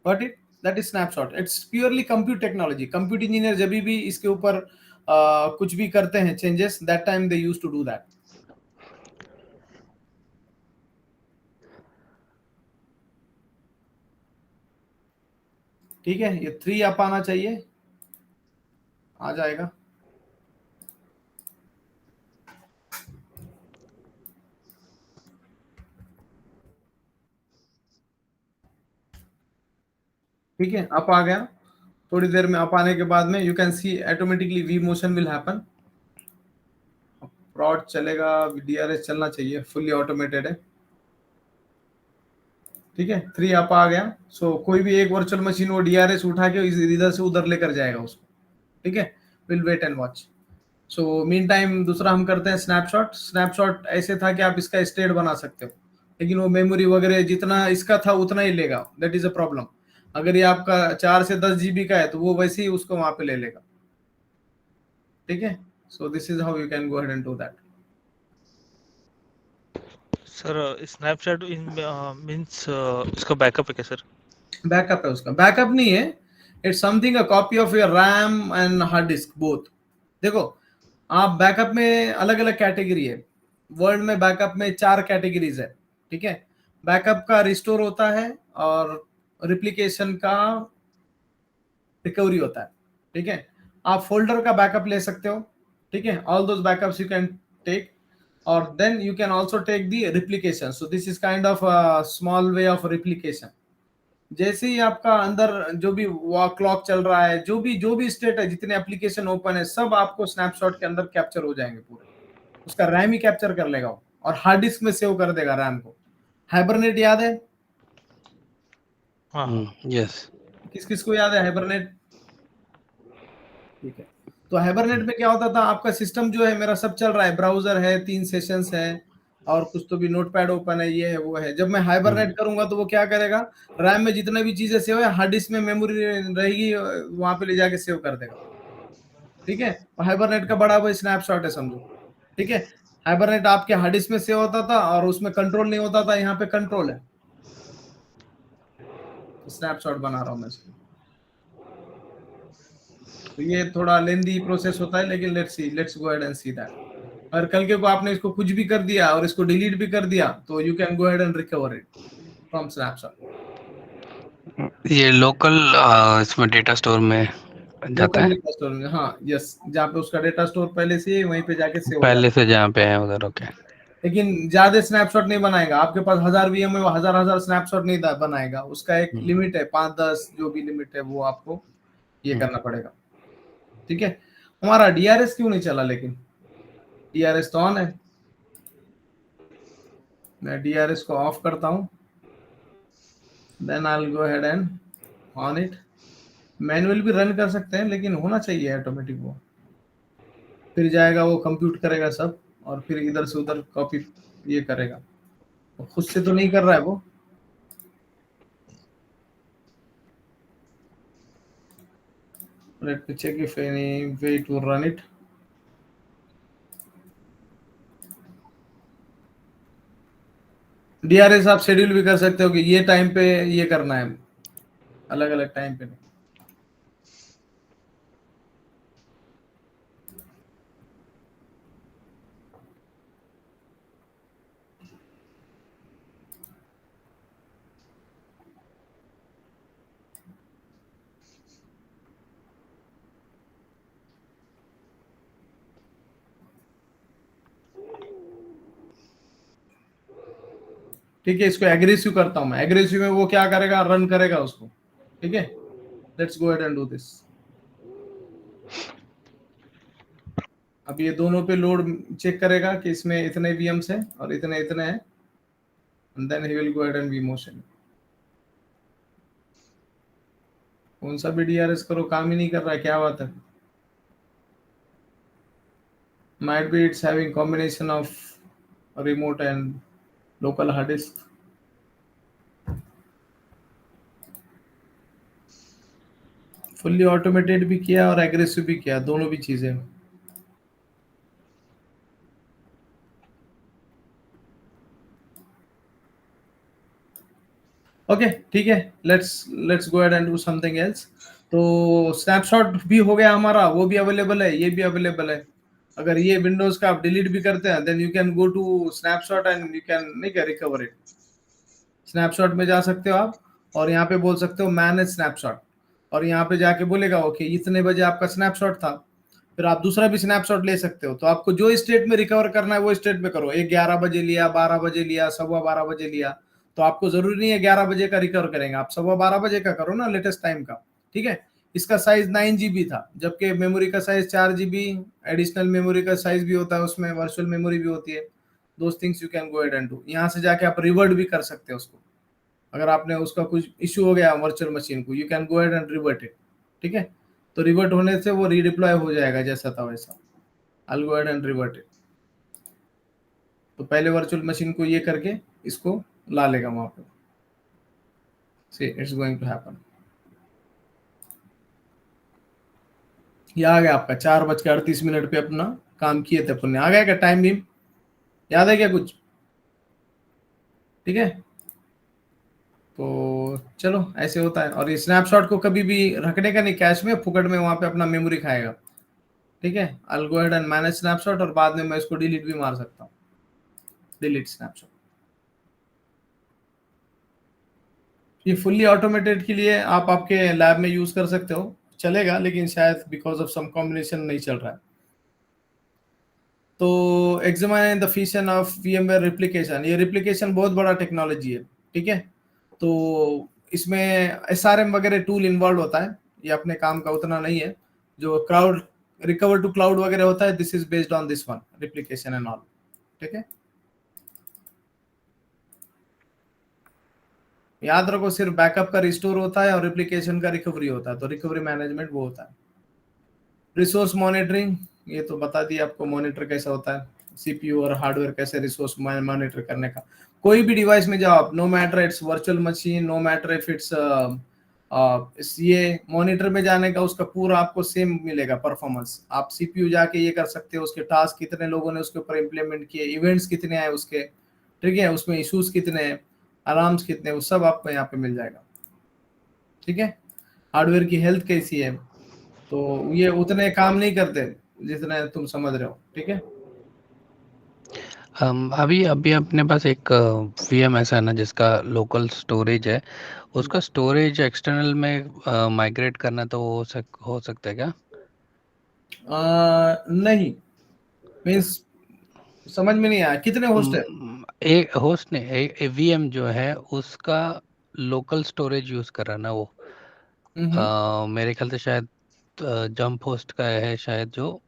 Got it? That is snapshot. It's purely compute technology. Compute engineer जब भी इसके ऊपर कुछ भी करते हैं changes, that time they used to do that. ठीक है, ये 3 अप आना चाहिए, आ जाएगा। ठीक है, अप आ गया। थोड़ी देर में अप आने के बाद में you can see automatically V motion will happen. Prod चलेगा, DRS चलना चाहिए, फुल्ली ऑटोमेटेड है। ठीक है, 3 अप आ गया। सो कोई भी एक वर्चुअल मशीन वो DRS उठा के इधर से उधर लेकर जाएगा उसको। ठीक है, will wait and watch. So meantime दूसरा हम करते हैं स्नैपशॉट। स्नैपशॉट ऐसे था कि आप इसका स्टेट बना सकते हो, लेकिन वो मेमोरी वगैरह जितना इसका था उतना ही लेगा, दैट इज अ प्रॉब्लम। अगर ये आपका 4 से 10 GB का है तो वो वैसे ही उसको वहां पे ले लेगा। ठीक है, सो this is how you can go ahead and do that. Sir Snapchat in means इसका बैकअप है क्या सर? बैकअप है उसका, बैकअप नहीं है, it's something a copy of your RAM and hard disk both. देखो, आप बैकअप में अलग अलग कैटेगरी है। वर्ल्ड में बैकअप में 4 कैटेगरीज है। ठीक है, बैकअप का रिस्टोर होता है, और रिप्लिकेशन का रिकवरी होता है। ठीक है, आप फोल्डर का बैकअप ले सकते हो। ठीक है, all those backups you can take, और then you can also take the replication. So this is kind of small way of replication. जैसे ही आपका अंदर जो भी क्लॉक चल रहा है, जो भी स्टेट है, जितने एप्लीकेशन ओपन है, सब आपको स्नैपशॉट के अंदर कैप्चर हो जाएंगे पूरे। उसका रैम ही कैप्चर कर लेगा वो, और हार्ड डिस्क में सेव कर देगा रैम को। हाइबरनेट याद है? यस। किस किस को याद है हाइबरनेट? ठीक है, तो हाइबरनेट में क्या होता था, आपका सिस्टम जो है मेरा सब चल रहा है, ब्राउजर है, 3 सेशंस है, और कुछ तो भी नोटपैड ओपन है, ये है वो है। जब मैं हाइबरनेट करूंगा तो वो क्या करेगा, रैम में जितने भी चीजें सेव है हार्ड डिस्क में मेमोरी रहेगी, वहां पे ले जाके सेव कर देगा। ठीक है, हाइबरनेट का बड़ा वो स्नैपशॉट है समझो। ठीक है, हाइबरनेट आपके हार्ड डिस्क में सेव होता था और उसमें कंट्रोल नहीं होता था, यहाँ पे कंट्रोल है। स्नैपशॉट बना रहा हूं मैं इसको। तो ये थोड़ा लेंदी प्रोसेस होता है, लेकिन let's go ahead and see that. और कल के को आपने इसको कुछ भी कर दिया और इसको डिलीट भी कर दिया तो you can go ahead and recover it from snapshot. ये लोकल इसमें डेटा स्टोर में जाता लोकल है, डेटा स्टोर में, हाँ यस, जहाँ पे उसका डेटा स्टोर पहले से ही वहीं पे जाके सेव हो जाता पहले से जहाँ पे है उधर। ओके। है। लेकिन ज्यादा स्नैपशॉट नहीं बनाएगा, आपके पास 1000 वीएम में वो हजार स्नैपशॉट नहीं बनाएगा, उसका एक लिमिट है, 5-10 जो भी लिमिट है वो आपको ये करना पड़ेगा। ठीक है, हमारा डीआरएस क्यों नहीं चला, लेकिन डीआरएस तो ऑन है। मैं डीआरएस को ऑफ करता हूं, then I will go ahead and on it. Manual भी रन कर सकते हैं लेकिन होना चाहिए ऑटोमेटिक, वो फिर जाएगा वो कंप्यूट करेगा सब और फिर इधर से उधर कॉपी ये करेगा, तो खुद से तो नहीं कर रहा है वो। Let me check if any way to run it. DRS आप शेड्यूल भी कर सकते हो कि ये टाइम पे ये करना है, अलग अलग टाइम पे नहीं। ठीक है, इसको एग्रेसिव करता हूं मैं। एग्रेसिव में वो क्या करेगा, रन करेगा उसको। ठीक है, let's go ahead and do this. अब ये दोनों पे लोड चेक करेगा कि इसमें इतने वीएम्स है और इतने इतने हैं, and then he will go ahead and vMotion. कौन सा भी डीआरएस करो काम ही नहीं कर रहा है, क्या बात है। Might be it's having combination of remote and local hard disk. Fully automated भी किया और एग्रेसिव भी किया, दोनों भी चीजें। ओके ठीक है, let's go ahead and do something else. तो स्नैपशॉट भी हो गया हमारा, वो भी अवेलेबल है, ये भी अवेलेबल है। अगर ये विंडोज का आप डिलीट भी करते हैं then you can go to snapshot and you can नहीं क्या रिकवर इट। स्नैपशॉट में जा सकते हो आप और यहाँ पे बोल सकते हो मैनेज स्नैपशॉट, और यहाँ पे जाके बोलेगा ओके इतने बजे आपका स्नैपशॉट था। फिर आप दूसरा भी स्नैपशॉट ले सकते हो, तो आपको जो स्टेट में रिकवर करना है वो स्टेट में करो। 11 बजे लिया, 12 बजे लिया, 12:15 बजे लिया, तो आपको जरूरी नहीं है 11 बजे का रिकवर करेंगे, आप 12:15 बजे का करो ना, लेटेस्ट टाइम का। ठीक है, इसका साइज 9 GB था, जबकि मेमोरी का साइज 4 GB, एडिशनल मेमोरी का साइज भी होता है उसमें, वर्चुअल मेमोरी भी होती है। Those things you can go ahead and do. यहाँ से जाके आप रिवर्ट भी कर सकते हो उसको, अगर आपने उसका कुछ इशू हो गया वर्चुअल मशीन को, you can go ahead and revert it. ठीक है, तो रिवर्ट होने से वो रीडिप्लॉय हो जाएगा जैसा था वैसा। आई will go ahead and revert it. तो पहले वर्चुअल मशीन को ये करके इसको ला लेगा वहां पे। See it's going to happen. ये आ गया आपका 4:38 पे अपना काम किए थे अपन ने। आ गया क्या टाइम भी, याद है क्या कुछ? ठीक है, तो चलो ऐसे होता है। और ये स्नैपशॉट को कभी भी रखने का नहीं कैश में, फुकट में वहां पे अपना मेमोरी खाएगा। ठीक है, I will go ahead and manage snapshot, और बाद में मैं इसको डिलीट भी मार सकता हूँ, डिलीट स्नैपशॉट। ये फुल्ली ऑटोमेटेड के लिए आप आपके लैब में यूज कर सकते हो, चलेगा, लेकिन शायद बिकॉज ऑफ सम कॉम्बिनेशन नहीं चल रहा है। तो examine the feature of VMware replication. ये रिप्लिकेशन बहुत बड़ा टेक्नोलॉजी है। ठीक है, तो इसमें SRM वगैरह टूल इन्वॉल्व होता है, ये अपने काम का उतना नहीं है। जो क्लाउड रिकवर टू क्लाउड वगैरह होता है, this is based on this one, replication and all. ठीक है, याद रखो सिर्फ बैकअप का रिस्टोर होता है और रिप्लिकेशन का रिकवरी होता है, तो रिकवरी मैनेजमेंट वो होता है। रिसोर्स मॉनिटरिंग, ये तो बता दिया आपको मॉनिटर कैसा होता है। सीपीयू और हार्डवेयर कैसे रिसोर्स मॉनिटर करने का। कोई भी डिवाइस में जाओ आप, no matter it's virtual machine, no matter if it's ये मॉनिटर में जाने का उसका पूरा आपको सेम मिलेगा परफॉर्मेंस। आप सीपीयू जाके ये कर सकते हो, उसके टास्क कितने लोगों ने उसके ऊपर इम्प्लीमेंट किए, इवेंट्स कितने आए उसके, ठीक है, उसमें इश्यूज कितने हैं, अलार्म्स कितने, वो सब आपको यहाँ पे मिल जाएगा। ठीक है, हार्डवेयर की हेल्थ कैसी है, तो ये उतने काम नहीं करते जितने तुम समझ रहे हो। ठीक है, अभी अभी अपने पास एक वीएम ऐसा है ना जिसका लोकल स्टोरेज है, उसका स्टोरेज एक्सटर्नल में माइग्रेट करना तो हो सकता है क्या? नहीं, मीन्स समझ में नहीं आया, कितने होस्ट है? एक होस्ट ने वीएम जो है उसका लोकल स्टोरेज यूज कर रहा है ना वो। हम्म, मेरे ख्याल से शायद जंप होस्ट का है शायद जो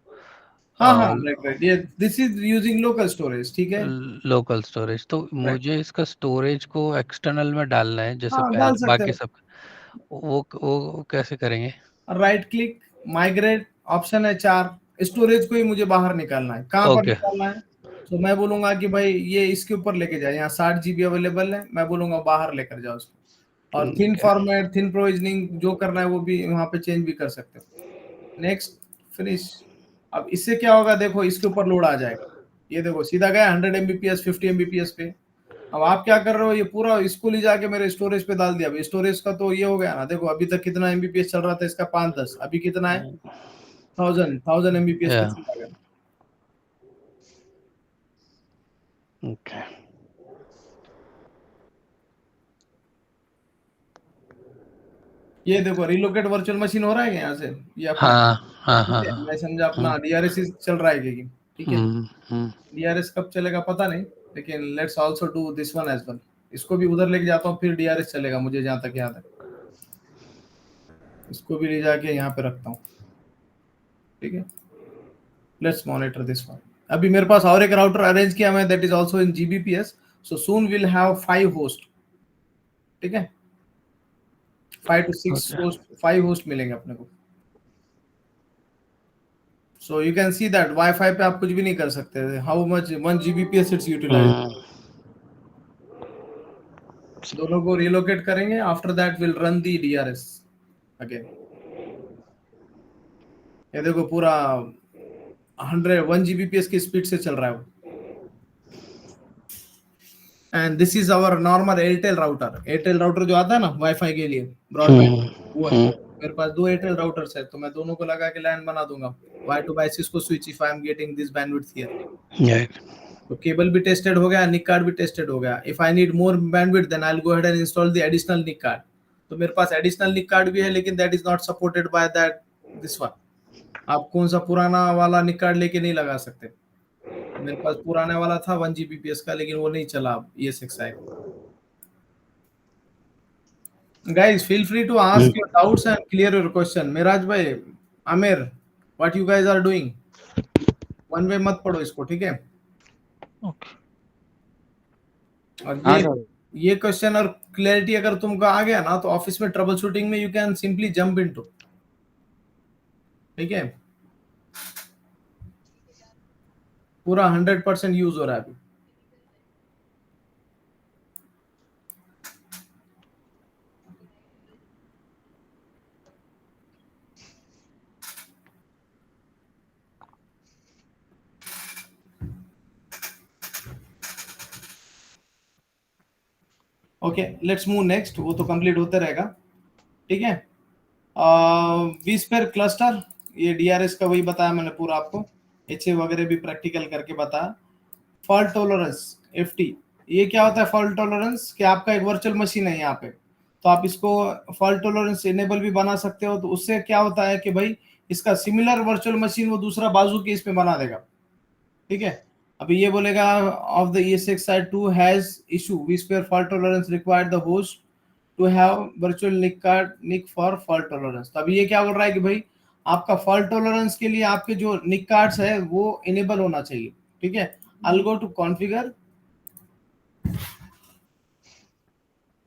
हाँ हाँ, राइट राइट, ये this is using local storage. ठीक है, लोकल स्टोरेज। तो राइट, मुझे इसका स्टोरेज को एक्सटर्नल में डालना है जैसे हाँ डाल सकते बाकी हो। सब। वो कैसे करेंगे? राइट क्लिक, माइग्रेट ऑप्शन है 4, स्टोरेज को ही मुझे बाहर निकालना है। कहाँ पर ओके। निकालना है? तो मैं बोलूंगा कि भाई ये इसके ऊपर लेके जाए, यहाँ 60 GB अवेलेबल है, मैं बोलूंगा बाहर लेकर जाओ उसको। और थिन फॉर्मेट, थिन प्रोविजनिंग जो करना है वो भी वहाँ पे चेंज भी कर सकते हो। Next, finish. अब इससे क्या होगा, देखो इसके ऊपर लोड आ जाएगा, ये देखो सीधा गया 100 MBPS 50 MBPS पे। अब आप क्या कर रहे हो, ये पूरा इसको ले जाके मेरे स्टोरेज पे डाल दिया। अभी स्टोरेज का तो ये हो गया ना, देखो अभी तक कितना एमबीपीएस चल रहा था इसका, 510, अभी कितना है, 1000 MBPS पे या चला गया। ओके। ये देखो रिलोकेट वर्चुअल मशीन हो रहा है यहाँ से, ये अपना, हाँ हाँ ठीक हाँ है, हाँ। मैं समझा अपना हम्म डीआरएस चल रहा है कि, ठीक है, हम्म। डीआरएस कब चलेगा पता नहीं, लेकिन let's also do this one as well. इसको भी उधर लेके जाता हूँ, फिर डीआरएस चलेगा मुझे जहां तक याद है। इसको भी ले जाके यहाँ पे रखता हूँ। ठीक है, लेट्स मॉनिटर दिस वन। अभी मेरे पास और एक राउटर अरेंज किया मैं, that is also in GBPS, so soon will have 5 host. ठीक है, 5 to 6 ओके। होस्ट, 5 होस्ट मिलेंगे अपने को। So you can see that wifi पे आप कुछ भी नहीं कर सकते, how much 1 GBPS it's utilise. Hmm दोनों को रिलोकेट करेंगे, after that will run the DRS again. ये देखो पूरा 1 जीबीपीएस की स्पीड से चल रहा है वो। And this is our normal Airtel router. Airtel router जो आता है ना वाईफाई के लिए ब्रॉडबैंड, वो है। हम्म। मेरे पास 2 एयरटेल राउटर्स है, तो मैं दोनों को लगा के लैन बना दूंगा, why to buy Cisco switch if I am getting this bandwidth here. Right. तो केबल भी टेस्टेड हो गया, निक कार्ड भी टेस्टेड हो गया। If I need more bandwidth then I will go ahead and install the additional NIC card. तो मेरे पास एडिशनल निक कार्ड भी है, लेकिन that is not supported by that this one. आप कौन सा पुराना वाला निक कार्ड लेके नहीं लगा सकते। मेरे पास पुराने वाला था 1 जीबीपीएस का, लेकिन वो नहीं चला अब ESXi। Guys, feel free to ask your doubts and clear your question. Miraj bhai, Amir, what you guys are doing? One way मत पढ़ो इसको, ठीक है। Okay. और हाँ सर। ये क्वेश्चन और क्लैरिटी अगर तुमको आ गया ना, तो ऑफिस में ट्रबल शूटिंग में you can simply jump into. ठीक है, पूरा 100% यूज हो रहा है अभी। ओके, लेट्स मूव नेक्स्ट, वो तो कंप्लीट होते रहेगा। ठीक है, vSphere क्लस्टर, ये डीआरएस का वही बताया मैंने पूरा आपको, HA वगैरह भी प्रैक्टिकल करके बताया। फॉल्ट टॉलरेंस, FT, ये क्या होता है फॉल्ट टॉलरेंस? कि आपका एक वर्चुअल मशीन है यहाँ पे, तो आप इसको फॉल्ट टॉलरेंस इनेबल भी बना सकते हो। तो उससे क्या होता है कि भाई इसका सिमिलर वर्चुअल मशीन वो दूसरा बाजू के इसमें बना देगा। ठीक है, अभी ये बोलेगा of the ESXi2 has issue vSphere fault tolerance required the host to have virtual nick for fault tolerance। तो अभी ये क्या बोल रहा है कि भाई आपका फॉल्ट टॉलरेंस के लिए आपके जो निक कार्ड्स है वो इनेबल होना चाहिए। ठीक है, I'll go to configure,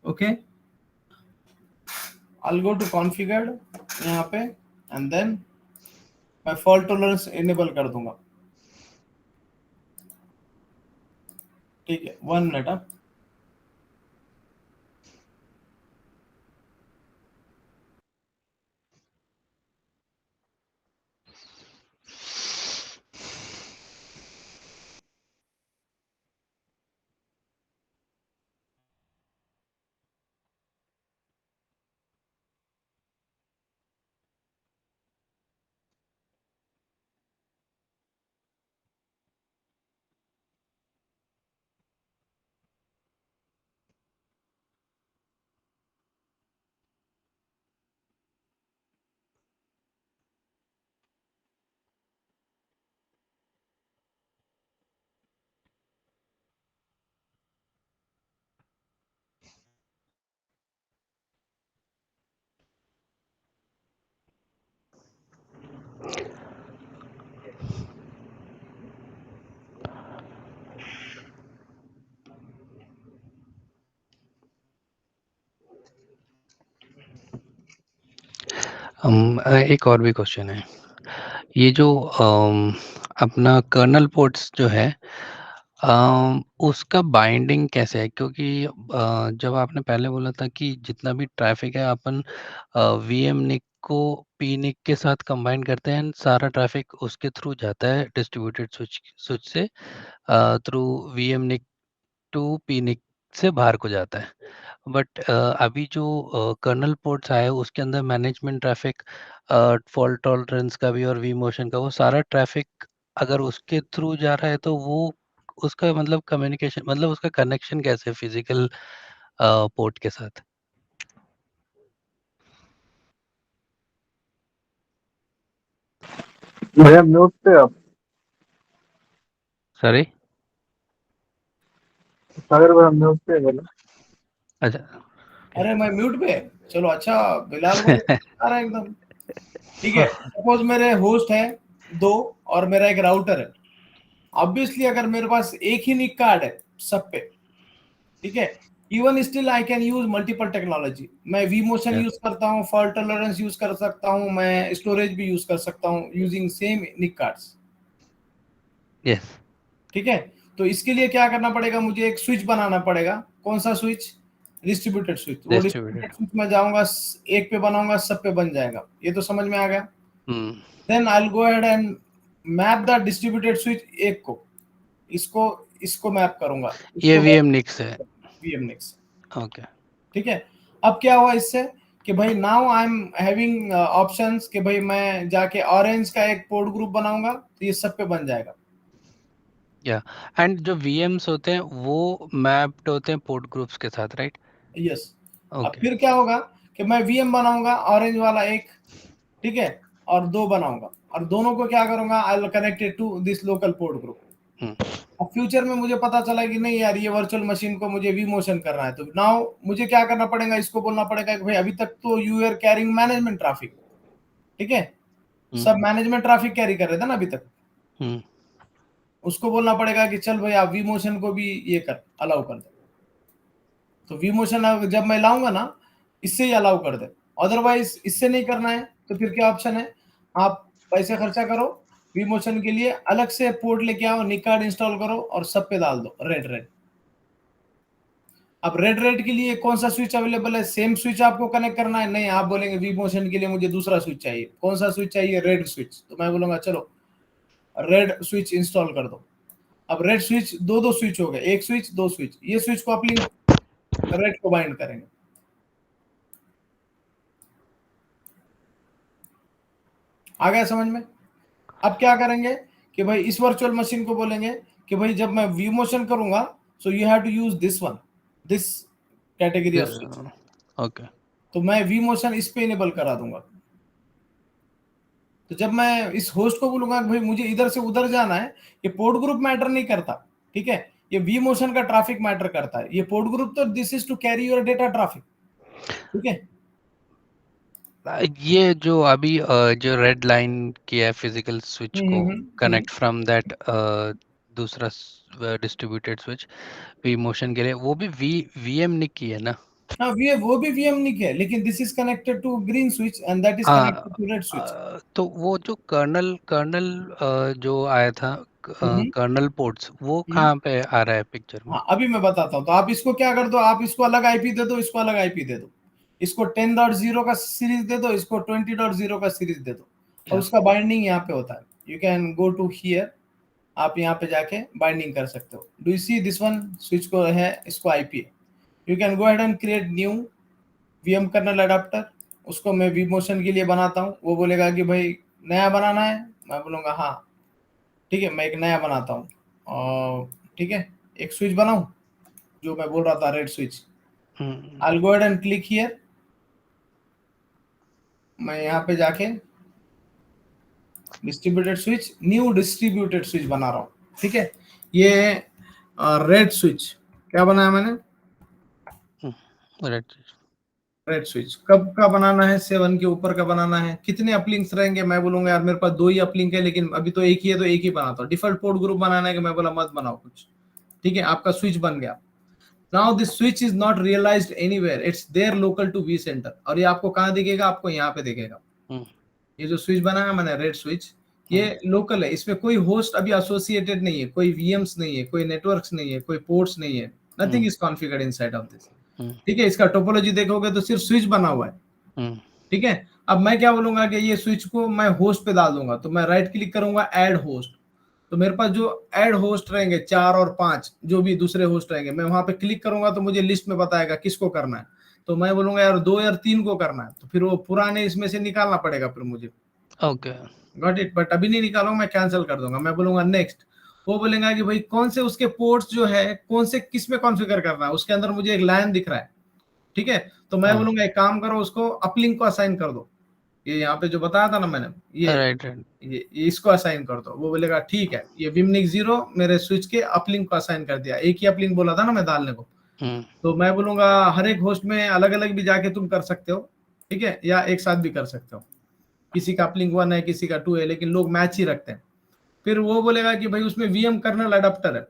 okay, I'll go to configured यहाँ पे, and then मैं फॉल्ट टॉलरेंस इनेबल कर दूंगा। ठीक है, 1 मिनट। हाँ, एक और भी क्वेश्चन है। ये जो अपना कर्नल पोर्ट्स जो है उसका बाइंडिंग कैसे है? क्योंकि जब आपने पहले बोला था कि जितना भी ट्रैफिक है अपन वीएम निक को पी निक के साथ कंबाइन करते हैं, सारा ट्रैफिक उसके थ्रू जाता है डिस्ट्रीब्यूटेड स्विच से through VM NIC to P NIC से बाहर को जाता है। बट अभी जो कर्नल पोर्ट्स आए उसके अंदर मैनेजमेंट ट्रैफिक, फॉल्ट टॉलरेंस का भी और वी मोशन का, वो सारा ट्रैफिक अगर उसके थ्रू जा रहा है तो वो उसका मतलब कम्युनिकेशन, मतलब उसका कनेक्शन कैसे फिजिकल पोर्ट के साथ? भैया म्यूट पे आप। सॉरी। सागर भैया म्यूट पे बोला। अच्छा। अरे मैं म्यूट पे, चलो अच्छा, बिलाल भाई आ रहा है एकदम। ठीक है, सपोज मेरे होस्ट है 2 और मेरा एक राउटर है। ऑब्वियसली अगर मेरे पास एक ही निक कार्ड है सब पे, ठीक है, even still I can use multiple technology. मैं वी मोशन यूज करता हूँ, फॉल्ट टॉलरेंस यूज कर सकता हूँ, मैं स्टोरेज भी यूज कर सकता हूँ यूजिंग सेम निक कार्ड्स। यस। ठीक है, तो इसके लिए क्या करना पड़ेगा, मुझे एक स्विच बनाना पड़ेगा। कौन सा स्विच? Distributed switch. वो डिस्ट्रीब्यूटेड। डिस्ट्रीब्यूटेड स्विच में जाऊंगा, एक पे बनाऊंगा, सब पे बन जाएगा। ये तो समझ में आ गया। Then I will go ahead and map the distributed switch एक को, इसको इसको मैप करूंगा, ये इसको वीएम निक्स है। VM next. ओके। ठीक है, अब क्या हुआ इससे कि भाई now I am having options कि भाई मैं जाके ऑरेंज का एक पोर्ट ग्रुप बनाऊंगा तो ये सब पे बन जाएगा। या एंड जो वीएम्स होते हैं वो मैप्ड होते हैं पोर्ट ग्रुप्स के साथ, राइट? यस। अब ओके। फिर क्या होगा कि मैं वीएम बनाऊंगा ऑरेंज वाला एक, ठीक है, और 2 बनाऊंगा, और दोनों को क्या करूंगा, I will connect it to this local port group. अब फ्यूचर में मुझे पता चला कि नहीं यार, ये वर्चुअल मशीन को मुझे वी मोशन करना है, तो नाउ मुझे क्या करना पड़ेगा, इसको बोलना पड़ेगा कि भाई अभी तक तो you are carrying management traffic, ठीक है, सब मैनेजमेंट ट्रैफिक कैरी कर रहे थे ना अभी तक। उसको बोलना पड़ेगा कि चल भाई आप वी मोशन को भी ये कर, अलाउ कर दे। तो वी मोशन जब मैं लाऊंगा ना, इससे ही अलाउ कर दे। अदरवाइज इससे नहीं करना है तो फिर क्या ऑप्शन है, आप पैसे खर्चा करो, वी मोशन के लिए अलग से पोर्ट लेके आओ, निक कार्ड इंस्टॉल करो और सब पे डाल दो रेड रेड। अब रेड रेड के लिए कौन सा स्विच अवेलेबल है? सेम स्विच आपको कनेक्ट करना है? नहीं, आप बोलेंगे वी मोशन के लिए मुझे दूसरा स्विच चाहिए। कौन सा स्विच चाहिए? Red switch. तो मैं बोलूंगा चलो रेड स्विच इंस्टॉल कर दो। अब रेड स्विच, दो स्विच हो गए, एक स्विच 2 स्विच, ये स्विच को आप लिंक रेड को बाइंड करेंगे। आ गया समझ में? अब क्या करेंगे कि भाई इस वर्चुअल मशीन को बोलेंगे कि भाई जब मैं वी मोशन करूंगा so you have to use this one, this category of switch. Okay. तो मैं वी मोशन इस पे इनेबल करा दूंगा। तो जब मैं इस होस्ट को बोलूंगा कि भाई मुझे इधर से उधर जाना है, ये पोर्ट ग्रुप मैटर नहीं करता, ठीक है, ये वी मोशन का ट्रैफिक मैटर करता है। ये पोर्ट ग्रुप तो this is to carry your data traffic, ठीक है। ये जो अभी जो रेड लाइन किया है फिजिकल स्विच को कनेक्ट फ्रॉम दैट दूसरा डिस्ट्रीब्यूटेड स्विच वी मोशन के लिए, वो भी वीएम निक की है ना? हाँ, वो भी वीएम निक है, लेकिन this is connected to green switch and that is connected to red switch. तो वो जो कर्नल कर्नल जो आया था कर्नल पोर्ट्स वो कहाँ पे आ रहा है पिक्चर में? हाँ, अभी मैं बताता हूँ। तो आप इसको क्या कर दो, आप इसको अलग आईपी दे दो, इसको अलग आईपी दे दो, इसको 10.0 का सीरीज दे दो, इसको 20.0 का सीरीज दे दो, और उसका बाइंडिंग यहाँ पे होता है। You can go to here, आप यहाँ पे जाके बाइंडिंग कर सकते हो। Do you see this one switch को है, इसको आईपी है। You can go ahead and create new VM kernel adapter. उसको मैं वी मोशन के लिए बनाता हूँ। वो बोलेगा कि भाई नया बनाना है, मैं बोलूँगा हाँ ठीक है, मैं एक नया बनाता हूँ। और ठीक है, एक स्विच बनाऊं जो मैं बोल रहा था, red switch. I'll go ahead and click here। मैं यहाँ पे जाके distributed switch, new distributed switch बना रहा हूँ। ठीक है, ये रेड स्विच क्या बनाया मैंने, रेड स्विच। कब का बनाना है, 7 के ऊपर का बनाना है। कितने अपलिंक्स रहेंगे, मैं बोलूंगा यार मेरे पास 2 ही अपलिंक है, लेकिन अभी तो एक ही है तो एक ही बनाता हूँ। डिफॉल्ट पोर्ट ग्रुप बनाना है कि मैं बोला मत बनाओ कुछ। ठीक है, आपका स्विच बन गया। Now this switch is not realized anywhere, it's there local to vCenter। और ये आपको कहाँ दिखेगा, आपको यहाँ पे दिखेगा। ये जो स्विच बना है मैंने, रेड स्विच, ये लोकल है, इसमें कोई होस्ट अभी एसोसिएटेड नहीं है, कोई वीएम्स नहीं है, कोई नेटवर्क्स नहीं है, कोई पोर्ट्स नहीं है। Nothing is configured inside of this. ठीक है, इसका टोपोलॉजी देखोगे तो सिर्फ स्विच बना हुआ है। ठीक है, अब मैं क्या बोलूंगा कि ये स्विच को मैं होस्ट पे डाल दूंगा, तो मैं राइट क्लिक करूंगा, ऐड होस्ट। तो मेरे पास जो ऐड होस्ट रहेंगे 4 और 5 जो भी दूसरे होस्ट रहेंगे, मैं वहां पे क्लिक करूंगा तो मुझे लिस्ट में बताएगा किसको करना है। तो मैं बोलूंगा यार 2 या 3 को करना है, तो फिर वो पुराने इसमें से निकालना पड़ेगा फिर मुझे। Okay, got it. बट अभी नहीं निकालूंगा, मैं कैंसिल कर दूंगा। मैं बोलूंगा नेक्स्ट। वो बोलेगा कि भाई कौन से उसके पोर्ट्स जो है, कौन से किस में कॉन्फ़िगर करना है। उसके अंदर मुझे एक लाइन दिख रहा है। ठीक है, तो मैं बोलूंगा एक काम करो, उसको अपलिंक को असाइन कर दो। ये यहाँ पे जो बताया था ना मैंने, ये इसको असाइन कर दो। वो बोलेगा ठीक है, ये विमनिक 0 मेरे स्विच के अपलिंक को असाइन कर दिया। एक ही अपलिंक बोला था ना मैं डालने को। तो मैं बोलूंगा हर एक होस्ट में अलग अलग भी जाके तुम कर सकते हो। ठीक है, या एक साथ भी कर सकते हो। किसी का अपलिंक 1 है, किसी का 2 है, लेकिन लोग मैच ही रखते हैं। फिर वो बोलेगा कि भाई उसमें वीएम कर्नल अडाप्टर है,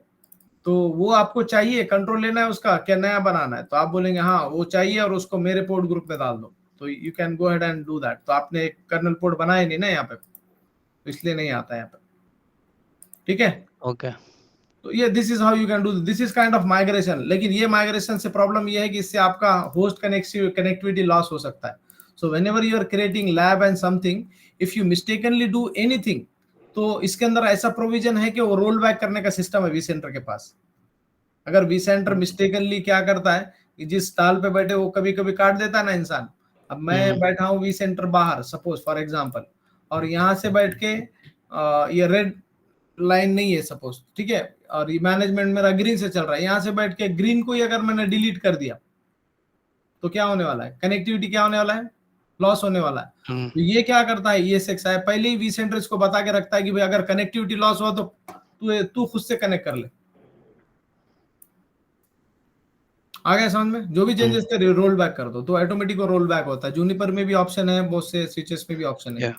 तो वो आपको चाहिए, कंट्रोल लेना है उसका, क्या नया बनाना है। तो आप बोलेंगे हाँ वो चाहिए, और उसको मेरे पोर्ट ग्रुप में डाल दो। तो you can go ahead and do that. तो आपने एक कर्नल पोर्ट बनाया नहीं ना यहाँ पे, तो इसलिए नहीं आता यहाँ पे। ठीक है, ओके। तो ये this is how you can do, this is kind of migration. लेकिन ये माइग्रेशन से प्रॉब्लम ये है कि इससे आपका होस्ट कनेक्टिविटी लॉस हो सकता है। So whenever you are creating lab and something, if you mistakenly do anything, तो इसके अंदर ऐसा प्रोविजन है कि वो रोल बैक करने का सिस्टम है वीसेंटर के पास। अगर वीसेंटर मिस्टेकनली क्या करता है कि जिस स्टॉल पे बैठे वो कभी कभी काट देता है ना इंसान। अब मैं बैठा हूँ वीसेंटर बाहर, सपोज फॉर एग्जांपल, और यहाँ से बैठ के ये रेड लाइन नहीं है सपोज, ठीक है, और ये मैनेजमेंट मेरा ग्रीन से चल रहा है। यहाँ से बैठ के ग्रीन को ही अगर मैंने डिलीट कर दिया तो क्या होने वाला है, कनेक्टिविटी क्या होने वाला है, लॉस होने वाला है। तो ये क्या करता है, ये सेक्स है पहले ही वीसेंटर इसको बता के रखता है कि भाई अगर कनेक्टिविटी लॉस हुआ तो तू खुद से कनेक्ट कर ले। आ गया समझ में? जो भी चेंजेस करे रोल बैक कर दो, तो ऑटोमेटिक रोल बैक होता है। जूनिपर में भी ऑप्शन है, बहुत से स्विचेस में भी ऑप्शन है।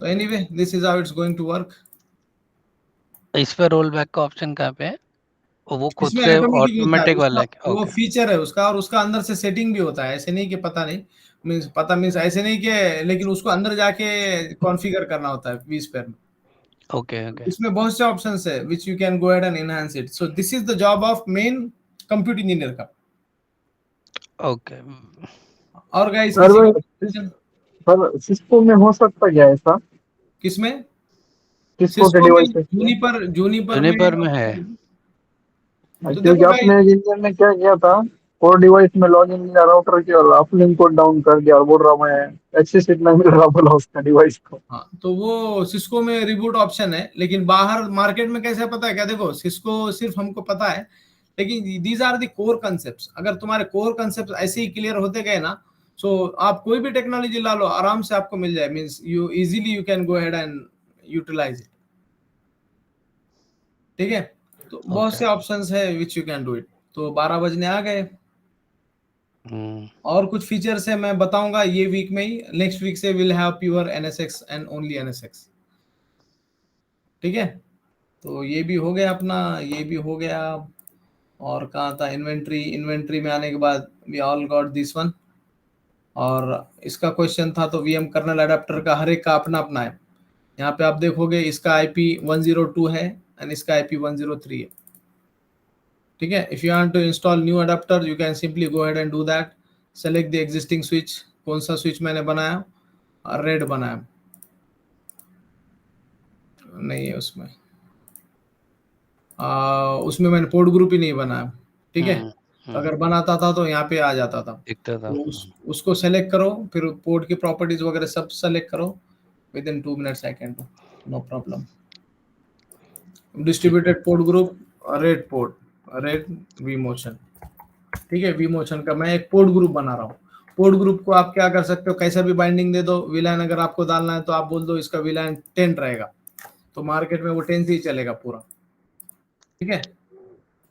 तो anyway this is how it's going to work. इस पे रोल बैक का ऑप्शन कहाँ पे है? वो खुद इसमें से ऑटोमेटिक वाला है? वो फीचर है उसका, और उसका अंदर से सेटिंग भी होता है। ऐसे नहीं कि पता नहीं, मींस ऐसे नहीं कि, लेकिन उसको अंदर जाके कॉन्फ़िगर करना होता है vSphere में। Okay okay. इसमें बहुत से ऑप्शंस है which you can go ahead and enhance it. So this is the job of main compute engineer का। ओके। और गाइस सर सिस्को में हो सकता क्या ऐसा? किसमें? सिस्को के डिवाइस में? जूनिपर में है। तो क्योंकि देखो अपने इंजीनियर ने क्या किया था, कोर डिवाइस में लॉग इन किया राउटर की और अपलिंक को डाउन कर दिया और बोल रहा मैं एक्सेस इतना मिल रहा बोला उसका डिवाइस को। हाँ, तो वो सिस्को में रिबूट ऑप्शन है, लेकिन बाहर मार्केट में कैसे पता है क्या? देखो सिस्को सिर्फ हमको पता है, लेकिन these are the core concepts. अगर तुम्हारे कोर कंसेप्ट ऐसे ही क्लियर होते गए ना, सो आप कोई भी टेक्नोलॉजी ला लो आराम से आपको मिल जाए। Means you easily you can go ahead and utilize it. ठीक है, तो बहुत से ऑप्शंस है which you can do it. तो 12 बजने आ गए। और कुछ फीचर्स है मैं बताऊंगा ये वीक में ही। नेक्स्ट वीक से will have pure NSX and only NSX। ठीक है, तो ये भी हो गया अपना, ये भी हो गया। और कहाँ था इन्वेंट्री में आने के बाद we all got this one. और इसका क्वेश्चन था तो वीएम कर्नल अडेप्टर का हर एक का अपना अपना है। यहाँ पे आप देखोगे इसका IP 102 है एंड इसका IP 103 है, ठीक है। If you want to install new adapter you can simply go ahead and do that, select the existing switch, कौन सा स्विच मैंने बनाया, रेड बनाया नहीं है उसमें, उसमें मैंने पोर्ट ग्रुप ही नहीं बनाया, ठीक है। तो अगर बनाता था तो यहाँ पे आ जाता था, दिखता था। तो उसको सेलेक्ट करो, फिर पोर्ट की प्रॉपर्टीज वगैरह सब सेलेक्ट करो, within 2 minutes I can do, no problem. Distributed port group, red port, red vMotion, ठीक है। वी मोशन का मैं एक पोर्ट ग्रुप बना रहा हूँ। पोर्ट ग्रुप को आप क्या कर सकते हो, कैसा भी बाइंडिंग दे दो। विलान अगर आपको डालना है तो आप बोल दो इसका विलान 10 रहेगा, तो मार्केट में वो 10 से ही चलेगा पूरा, ठीक है।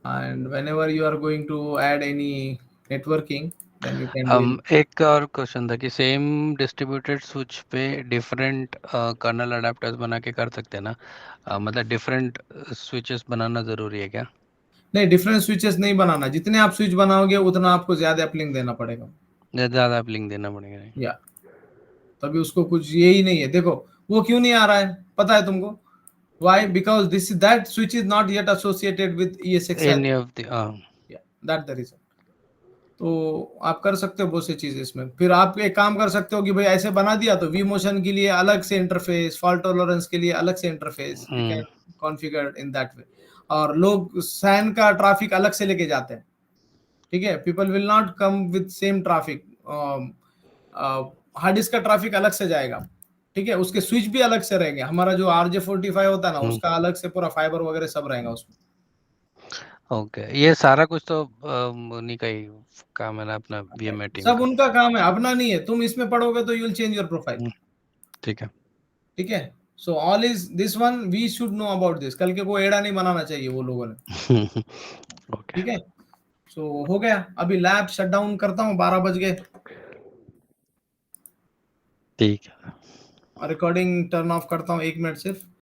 And whenever you are going to add any networking, then you can do it. एक और क्वेश्चन था कि सेम डिस्ट्रीब्यूटेड स्विच पे डिफरेंट कर्नल अडेप्टर्स बना के कर सकते हैं ना, मतलब डिफरेंट स्विचेस बनाना जरूरी है क्या? नहीं, डिफरेंट स्विचेस नहीं बनाना, जितने आप स्विच बनाओगे उतना आपको ज्यादा अपलिंक देना पड़ेगा, ज्यादा लिंक देना पड़ेगा नहीं? या तभी उसको कुछ यही नहीं है। देखो वो क्यों नहीं आ रहा है पता है तुमको? Why? Because that switch is not yet associated with ESXi. Any of the Yeah, that's the reason. तो आप कर सकते हो बहुत सी चीजें इसमें। फिर आप एक काम कर सकते हो कि भाई ऐसे बना दिया तो वी मोशन के लिए अलग से इंटरफेस, फॉल्ट टॉलरेंस के लिए अलग से interface, you can configure in that way. और लोग सैन का ट्रैफिक अलग से लेके जाते हैं, ठीक है। People will not come with same traffic, hard disk का ट्रैफिक अलग से जाएगा, ठीक है। उसके स्विच भी अलग से रहेंगे। हमारा जो RJ45 होता है ना, उसका अलग से पूरा फाइबर वगैरह सब रहेगा उसमें। ओके, ये सारा कुछ तो उन्हीं का ही काम है ना, अपना VMware टीम सब का। उनका काम है, अपना नहीं है। तुम इसमें पढ़ोगे तो you will change your profile, ठीक है, ठीक है। So all is this one, we should know about this. कल के कोई एड़ा नहीं बनाना चाहिए वो लोगों ने, ओके ठीक है। सो हो गया, अभी लैब शट डाउन करता हूँ, 12 बज गए। ठीक है। रिकॉर्डिंग टर्न ऑफ करता हूँ 1 मिनट सिर्फ।